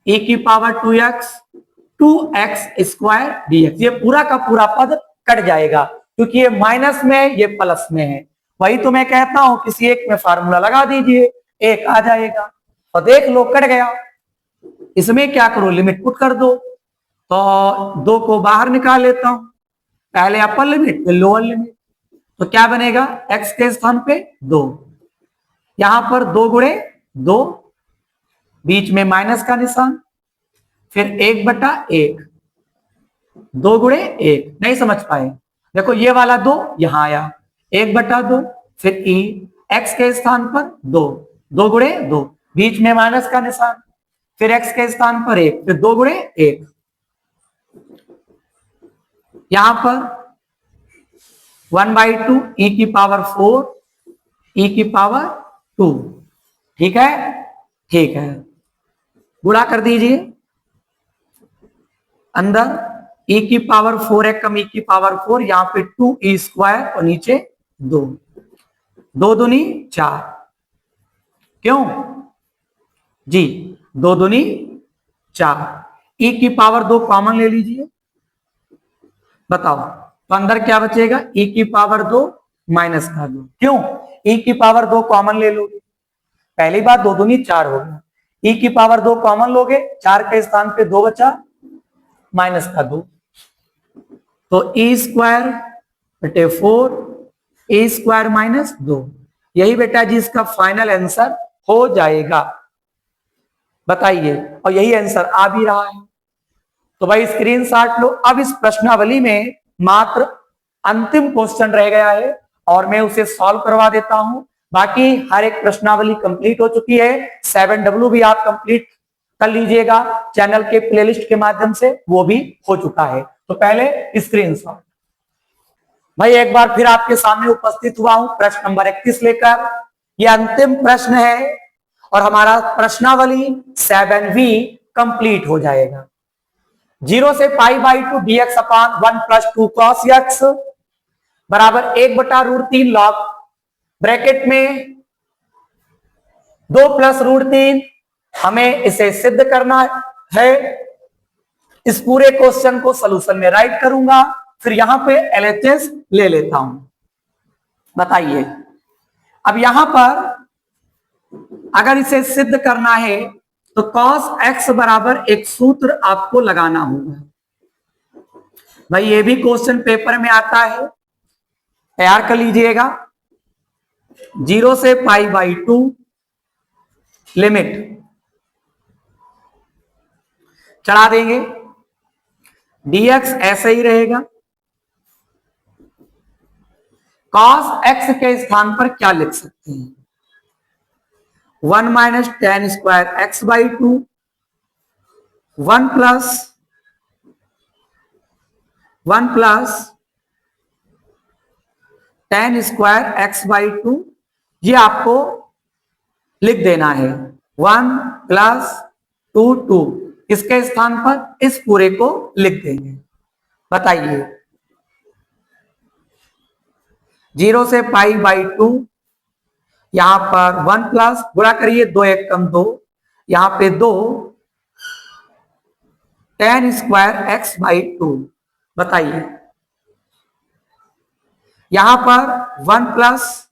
e की पावर 2x, 2x² dx, ये पूरा का पूरा पद कट जाएगा, क्योंकि ये माइनस में, ये प्लस में है। वही तो मैं कहता हूं, किसी एक में फार्मूला लगा दीजिए, एक आ जाएगा। और देख लो कट गया। इसमें क्या करो, लिमिट पुट कर दो। तो 2 को बाहर निकाल लेता हूं, पहले अपर लिमिट फिर लोअर लिमिट, तो क्या बनेगा, x के स्थान पे 2, यहां पर 2 गुणे 2, बीच में माइनस का निशान, फिर 1/1, 2 गुणे 1, नहीं समझ पाए, देखो ये वाला 2 यहां आया, 1/2, फिर e, x के स्थान पर 2, 2 गुणे 2, बीच में माइनस का निशान, फिर x के स्थान पर 1, फिर 2 गुणे 1, यहां पर 1/2 e की पावर 4, e की पावर 2, ठीक है, ठीक है, गुणा कर दीजिए। अंदर e की पावर 4 है, कम e की पावर 4, यहां पे 2e² और नीचे 2, 2 दूनी 4, क्यों जी, 2 दूनी 4, e की पावर 2 कॉमन ले लीजिए, बताओ तो अंदर क्या बचेगा, e की पावर 2 माइनस का 2, क्यों, e की पावर 2 कॉमन ले लोगे, पहली बात 2 दूनी 4 हो गया, e की पावर 2 कॉमन लोगे, 4 के स्थान पे 2 बचा, माइनस का 2, तो e² बटे 4, e² माइनस 2, यही बेटा जी इसका फाइनल आंसर हो जाएगा। बताइए, और यही आंसर आ भी रहा है। तो भाई स्क्रीनशॉट लो। अब इस प्रश्नावली में मात्र अंतिम क्वेश्चन रह गया है और मैं उसे सॉल्व करवा देता हूं। बाकी हर एक प्रश्नावली कंप्लीट हो चुकी है। 7W भी आप कंप्लीट कर लीजिएगा चैनल के प्लेलिस्ट के माध्यम से, वो भी हो चुका है। तो पहले स्क्रीनशॉट। भाई एक बार फिर आपके सामने उपस्थित हुआ हूं प्रश्न नंबर 31 लेकर। यह अंतिम प्रश्न है और हमारा प्रश्नावली 7V कंप्लीट हो जाएगा। 0 से π/2 dx/1 + 2 cos x बराबर 1/√3 log, ब्रैकेट में 2 + √3, हमें इसे सिद्ध करना है। इस पूरे क्वेश्चन को सॉल्यूशन में राइट करूंगा, फिर यहां पे LHS ले लेता हूं। बताइए, अब यहां पर अगर इसे सिद्ध करना है तो cos x बराबर एक सूत्र आपको लगाना होगा। भाई ये भी क्वेश्चन पेपर में आता है, तैयार कर लीजिएगा। 0 से π/2 लिमिट चढ़ा देंगे, dx ऐसे ही रहेगा, कॉस एक्स के स्थान पर क्या लिख सकते हैं? 1 minus ten square x by two, 1 plus tan square x by to, ये आपको लिख देना है। 1 प्लस टू इसके स्थान पर इस पूरे को लिख देंगे। बताइए, 0 से पाई बाई टू, यहां पर 1 प्लस गुणा करिए, 2 एक कम 2, यहां पे 2 tan square x by to. बताइए, यहां पर 1 plus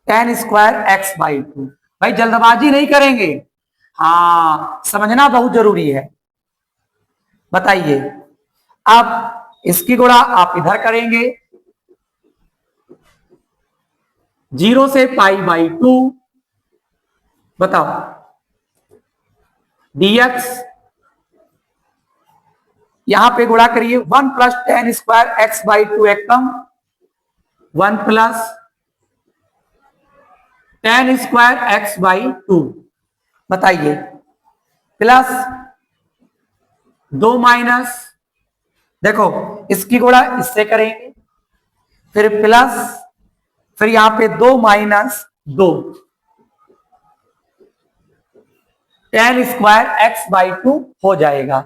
tan square x by to. भाई जल्दबाजी नहीं करेंगे, हाँ समझना बहुत जरूरी है। बताइए, अब इसकी गुणा आप इधर करेंगे, 0 से पाई बाई टू, बताओ dx, यहां पे गुणा करिए, 1 plus tan square x by to एक कम, 1 plus tan square x by to. बताइए, प्लस 2 माइनस, देखो इसकी गुणा इससे करेंगे, फिर प्लस, फिर यहां पे 2 minus 2, tan square x by two हो जाएगा।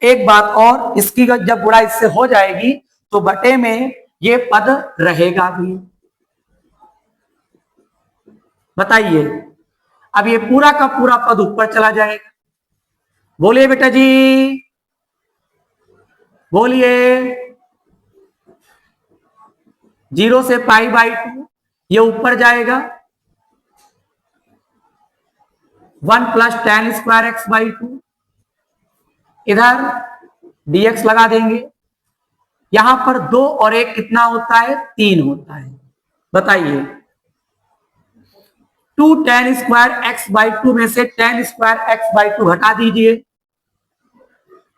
एक बात और, इसकी जब गुणा इससे हो जाएगी तो बटे में ये पद रहेगा भी। बताइए, अब ये पूरा का पूरा पद ऊपर चला जाएगा। बोलिए बेटा जी, बोलिए। 0 से पाई बाई टू ये ऊपर जाएगा, 1 plus tan square x by to, इधर dx लगा देंगे, यहां पर 2 और 1 कितना होता है? 3 होता है। बताइए, 2 tan square x by two में से tan square x by two घटा दीजिए,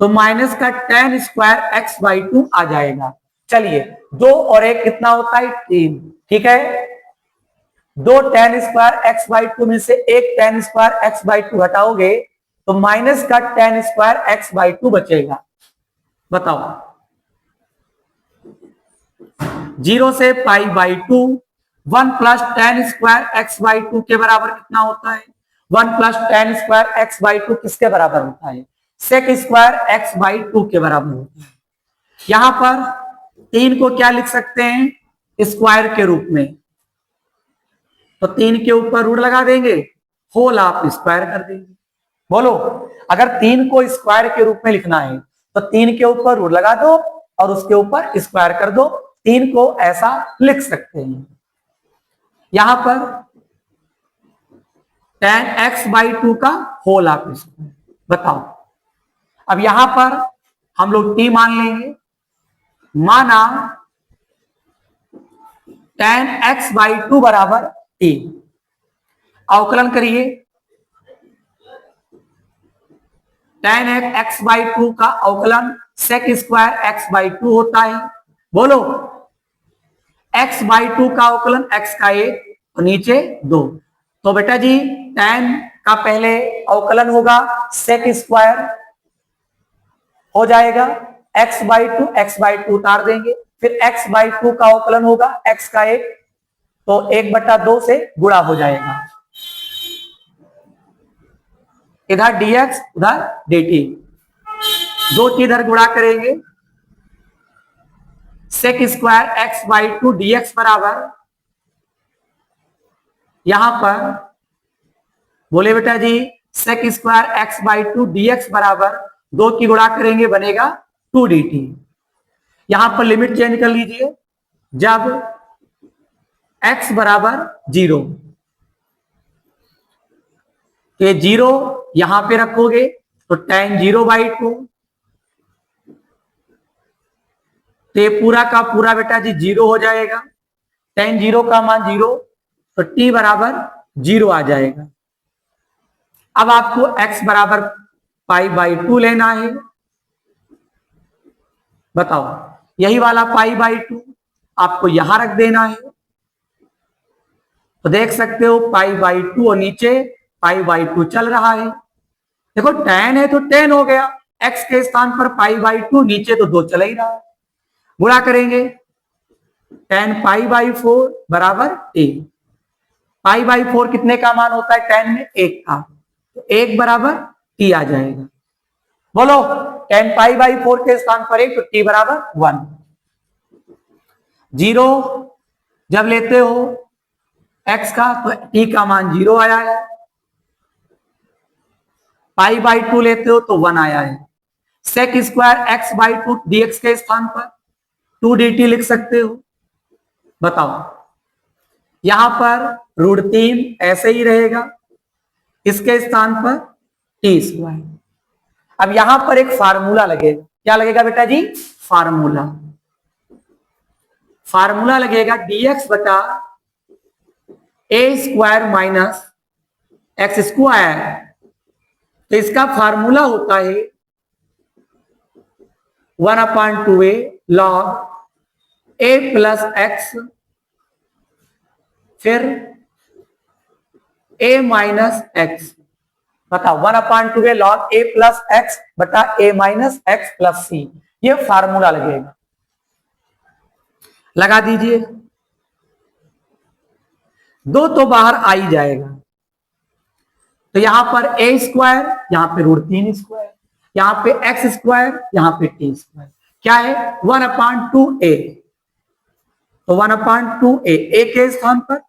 तो माइनस का tan square x by two आ जाएगा। चलिए, 2 और 1 कितना होता है? 3। ठीक है, 2 tan square x by two में से 1 tan square x by two घटाओगे तो माइनस का tan square x by two बचेगा। बताओ, 0 से pi by two, 1 plus tan square x by two के बराबर कितना होता है? 1 plus tan square x by two किसके बराबर होता है? Sec square x by two के बराबर होता है। यहां पर 3 को क्या लिख सकते हैं? स्क्वायर के रूप में, तो 3 के ऊपर रूट लगा देंगे, होल आप स्क्वायर कर देंगे। बोलो, अगर 3 को स्क्वायर के रूप में लिखना है तो 3 के ऊपर रूट लगा दो और उसके ऊपर स्क्वायर कर दो, 3 को ऐसा लिख सकते हैं। यहां पर टेन एक्स बाई टू का होल आप स्क्वायर। बताओ, अब यहां पर हम लोग t मान लेंगे, माना टेन एक्स बाई टू बराबर t, अवकलन करिए, टेन एक्स बाई टू का अवकलन sec square x by two होता है। बोलो, एक्स बाई टू का अवकलन एक्स का 1 और नीचे 2, तो बेटा जी टेन का पहले अवकलन होगा सेक स्क्वायर हो जाएगा, एक्स बाई टू उतार देंगे, फिर एक्स बाई टू का अवकलन होगा एक्स का 1, तो 1/2 से गुणा हो जाएगा, इधर dx उधर dt, 2 की इधर गुणा करेंगे, sec square x by two dx बराबर, यहां पर बोले बेटा जी sec square x by two dx बराबर 2 की गुणा करेंगे बनेगा 2 dt। यहां पर लिमिट चेंज कर लीजिए, जब x बराबर 0, तो 0 यहां पे रखोगे तो tan 0 बाई टू, तो पूरा का पूरा बेटा जी 0 हो जाएगा, tan 0 का मान 0, तो t बराबर 0 आ जाएगा। अब आपको x बराबर पाई बाई टू लेना है। बताओ, यही वाला π/2 आपको यहां रख देना है। तो देख सकते हो π/2 और नीचे π/2 चल रहा है। देखो tan है तो tan हो गया, x के स्थान पर π/2, नीचे तो 2 चला ही रहा है। गुणा करेंगे tan π/4 बराबर a। π/4 कितने का मान होता है tan में? 1 का, तो 1 बराबर t आ जाएगा। बोलो tan π/4 के स्थान पर 1 तो t बराबर 1। 0 जब लेते हो x का तो t का मान 0 आया है। π/2 लेते हो तो 1 आया है। sec स्क्वायर x/2 dx के स्थान पर 2 dt लिख सकते हो। बताओ, यहां पर √3 ऐसे ही रहेगा, इसके स्थान पर t स्क्वायर। अब यहां पर एक फार्मूला लगेगा। क्या लगेगा बेटा जी? फार्मूला। फार्मूला लगेगा dx बटा a square minus x square. तो इसका फार्मूला होता है 1/2a log a plus x फिर a माइनस एक्स। बताओ 1/2a log a plus x बटा a minus x plus c। ये फार्मूला लगेगा, लगा दीजिए। 2 तो बाहर आ ही जाएगा, तो यहां पर a स्क्वायर, यहां पे √3 स्क्वायर, यहां पे एक्स स्क्वायर, यहां पे t स्क्वायर। क्या है? 1/2a। तो 1/2a, a के स्थान पर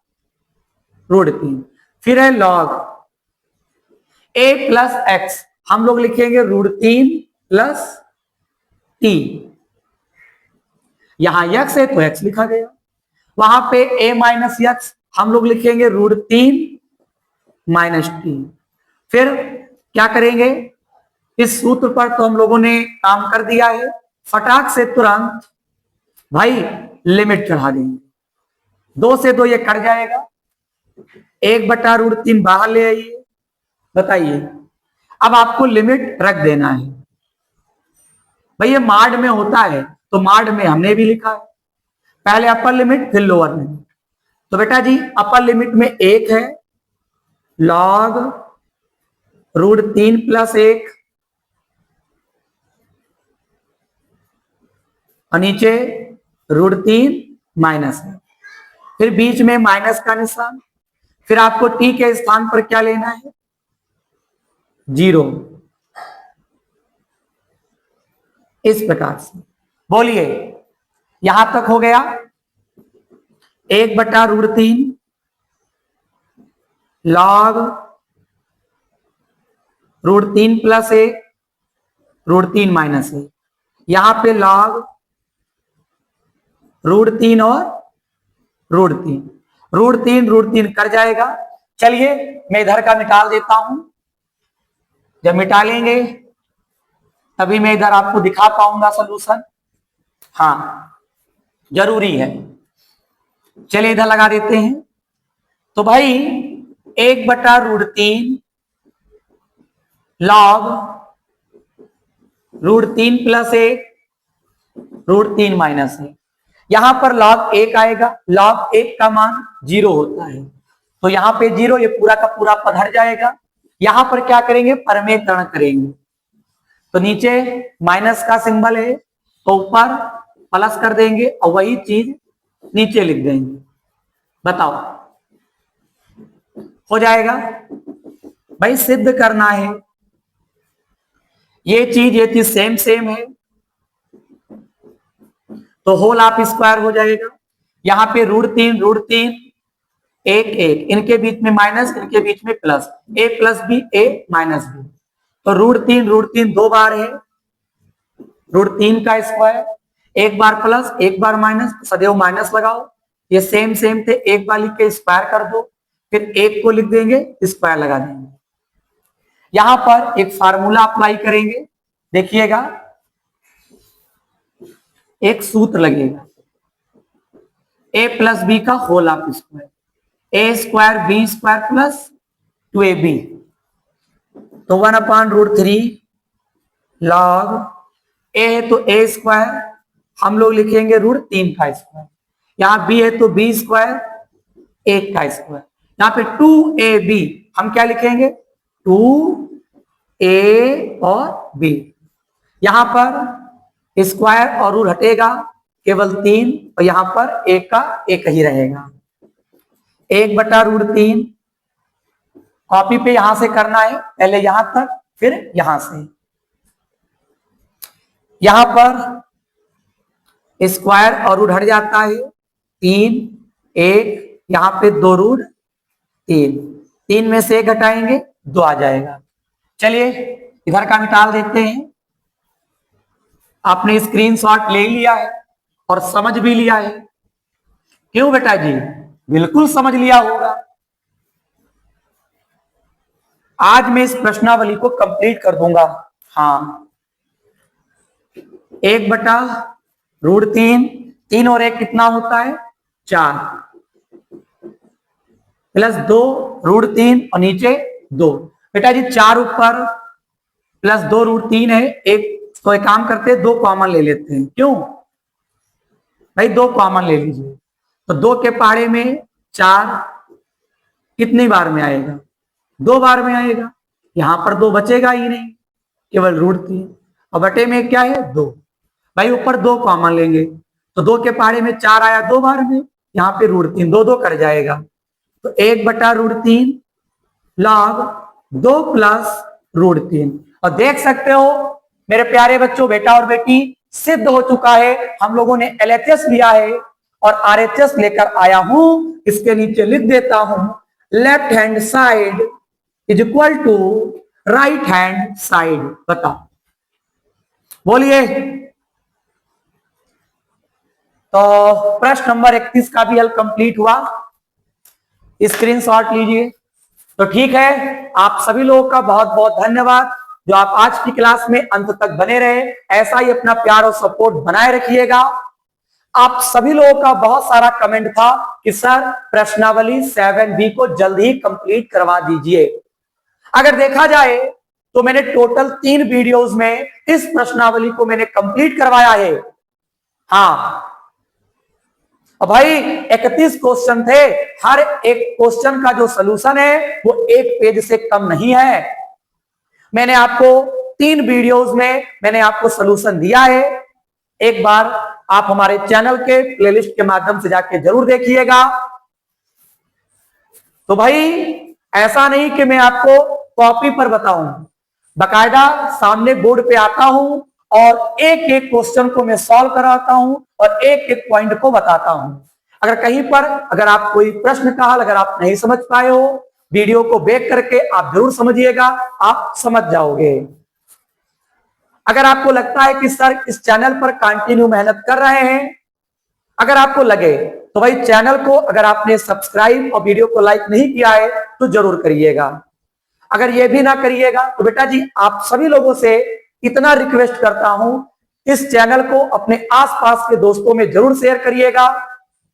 √3, फिर है log a प्लस एक्स, हम लोग लिखेंगे √3 प्लस t। यहां x है तो x लिखा गया, वहां पे a माइनस एक्स हम लोग लिखेंगे √3 माइनस t। फिर क्या करेंगे? इस सूत्र पर तो हम लोगों ने काम कर दिया है, फटाक से तुरंत भाई लिमिट चढ़ा देंगे। 2 से 2 ये कट जाएगा, 1/√3 बाहर ले आइए। बताइए, अब आपको लिमिट रख देना है। भाई ये माड में होता है तो माड में हमने भी लिखा है, पहले अपर लिमिट फिर लोअर लिमिट। तो बेटा जी अपर लिमिट में 1 है log √3 प्लस 1 और नीचे √3 माइनस है, फिर बीच में माइनस का निशान, फिर आपको t के स्थान पर क्या लेना है? 0। इस प्रकार से बोलिए, यहां तक हो गया। 1/√3 log √3 प्लस 1 √3 माइनस 1, यहां पे log √3 और √3, √3 कर जाएगा। चलिए मैं इधर का निकाल देता हूं, जब निकालेंगे तभी मैं इधर आपको दिखा पाऊंगा सलूशन। हाँ जरूरी है, चलिए इधर लगा देते हैं। तो भाई 1/√3 log √3 प्लस 1 √3 माइनस 1, यहां पर log 1 आएगा, log 1 का मान 0 होता है, तो यहां पे 0, ये पूरा का पूरा पधर जाएगा। यहां पर क्या करेंगे? परमेयकरण करेंगे, तो नीचे माइनस का सिंबल है तो ऊपर प्लस कर देंगे और वही चीज नीचे लिख देंगे। बताओ हो जाएगा? भाई सिद्ध करना है, ये चीज सेम सेम है तो होल ऑफ स्क्वायर हो जाएगा। यहां पे √3 1 1, इनके बीच में माइनस, इनके बीच में plus, a plus b a minus b, तो √3 2 बार है, √3 का स्क्वायर, एक बार प्लस एक बार माइनस, सदैव माइनस लगाओ। ये सेम सेम थे, एक बार लिख के स्क्वायर कर दो, फिर एक को लिख देंगे स्क्वायर लगा देंगे। यहां पर एक फार्मूला अप्लाई करेंगे, देखिएगा एक सूत्र लगेगा, a प्लस बी का whole of square, a square b square plus 2ab, तो 1/√3 log a है तो a स्क्वायर, हम लोग लिखेंगे √3 का स्क्वायर। यहाँ b है तो b स्क्वायर 1 का स्क्वायर। यहाँ पे 2ab हम क्या लिखेंगे 2a और b। यहां पर स्क्वायर और रूट हटेगा केवल 3 और यहां पर 1 का 1 ही रहेगा। 1/√3 कॉपी पे यहां से करना है, पहले यहां तक फिर यहां से। यहां पर स्क्वायर और रूट हट जाता है 3 1, यहां पे 2√3, 3 में से 1 घटाएंगे 2 आ जाएगा। चलिए इधर का निकाल देते हैं। आपने स्क्रीनशॉट ले लिया है और समझ भी लिया है, क्यों बेटा जी? बिल्कुल समझ लिया होगा। आज मैं इस प्रश्नावली को कंप्लीट कर दूंगा। हाँ, 1/√3, 3 और 1 कितना होता है 4, प्लस 2√3 और नीचे 2। बेटा जी 4 ऊपर प्लस 2√3 है, एक तो एक काम करते हैं 2 कॉमन ले लेते हैं। क्यों भाई? 2 कॉमन ले लीजिए तो 2 के पहाड़े में 4 कितनी बार में आएगा 2 बार में आएगा। यहां पर 2 बचेगा ही नहीं, केवल √3 और बटे में क्या है 2। भाई ऊपर 2 कॉमन लेंगे तो 2 के पहाड़े में 4 आया 2 बार में, यहाँ पे √3 2 कर जाएगा तो 1/√3 log 2 प्लस √3। और देख सकते हो मेरे प्यारे बच्चों, बेटा और बेटी, सिद्ध हो चुका है। हम लोगों ने LHS लिया है और RHS लेकर आया हूं। इसके नीचे लिख देता हूं left hand side is equal to right hand side. बताओ, बोलिए। तो प्रश्न नंबर 31 का भी हल कंप्लीट हुआ। स्क्रीनशॉट लीजिए। तो ठीक है, आप सभी लोगों का बहुत बहुत धन्यवाद जो आप आज की क्लास में अंत तक बने रहे। ऐसा ही अपना प्यार और सपोर्ट बनाए रखिएगा। आप सभी लोगों का बहुत सारा कमेंट था कि सर प्रश्नावली 7B को जल्द ही कंप्लीट करवा दीजिए। अगर देखा जाए तो मैंने टोटल 3 वीडियोस में इस प्रश्नावली को मैंने कंप्लीट करवाया है। हाँ, और भाई 31 क्वेश्चन थे। हर एक क्वेश्चन का जो सलूशन है वो 1 पेज से कम नहीं है। मैंने आपको 3 वीडियोस में मैंने आपको सलूशन दिया है। एक बार आप हमारे चैनल के प्लेलिस्ट के माध्यम से जाके जरूर देखिएगा। तो भाई ऐसा नहीं कि मैं आपको कॉपी पर बताऊं, बकायदा सामने बोर्ड पे आता हूं और एक एक क्वेश्चन को मैं सॉल्व कराता हूं और एक एक पॉइंट को बताता हूं। अगर कहीं पर अगर आप कोई प्रश्न का हल अगर आप नहीं समझ पाए हो, वीडियो को बैक करके आप जरूर समझिएगा, आप समझ जाओगे। अगर आपको लगता है कि सर इस चैनल पर कंटिन्यू मेहनत कर रहे हैं, अगर आपको लगे तो भाई चैनल को अगर आपने सब्सक्राइब और वीडियो को लाइक नहीं किया है तो जरूर करिएगा। अगर ये भी ना करिएगा तो बेटा जी आप सभी लोगों से इतना रिक्वेस्ट करता हूं, इस चैनल को अपने आसपास के दोस्तों में जरूर शेयर करिएगा।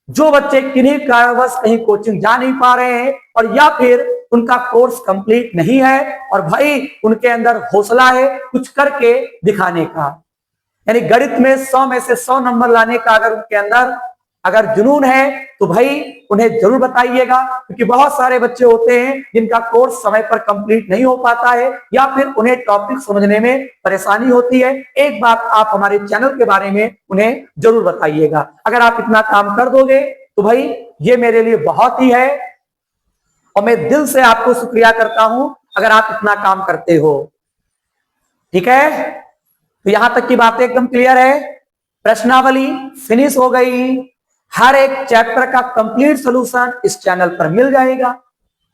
जो बच्चे किन्हीं कारणवश कहीं कोचिंग जा नहीं पा रहे हैं और या फिर उनका कोर्स कंप्लीट नहीं है और भाई उनके अंदर हौसला है कुछ करके दिखाने का, यानी गणित में 100 में से 100 नंबर लाने का अगर उनके अंदर अगर जुनून है तो भाई उन्हें जरूर बताइएगा। क्योंकि बहुत सारे बच्चे होते हैं जिनका कोर्स समय पर कंप्लीट नहीं हो पाता है या फिर उन्हें टॉपिक समझने में परेशानी होती है। एक बार आप हमारे चैनल के बारे में उन्हें जरूर बताइएगा। अगर आप इतना काम कर दोगे तो भाई ये मेरे लिए बहुत ही है और मैं दिल से आपको शुक्रिया करता हूं अगर आप इतना काम करते हो। ठीक है, तो यहां तक की बातें एकदम क्लियर है। प्रश्नावली फिनिश हो गई। हर एक चैप्टर का कंप्लीट सॉल्यूशन इस चैनल पर मिल जाएगा।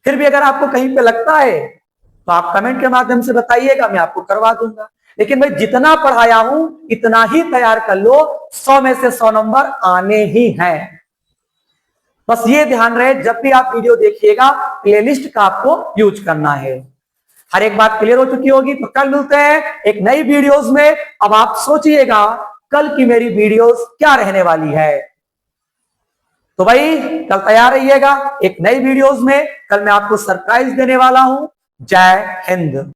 फिर भी अगर आपको कहीं पे लगता है तो आप कमेंट के माध्यम से बताइएगा, मैं आपको करवा दूंगा। लेकिन मैं जितना पढ़ाया हूं इतना ही तैयार कर लो, 100 में से 100 नंबर आने ही हैं। बस ये ध्यान रहे जब भी आप वीडियो देखिएगा प्लेलिस्ट का आपको यूज करना है। हर एक बात क्लियर हो चुकी होगी। तो कल मिलते हैं एक नई वीडियोस में। अब आप सोचिएगा कल की मेरी वीडियोस क्या रहने वाली है। तो भाई कल तैयार रहिएगा एक नई वीडियोस में। कल मैं आपको सरप्राइज देने वाला हूं। जय हिंद।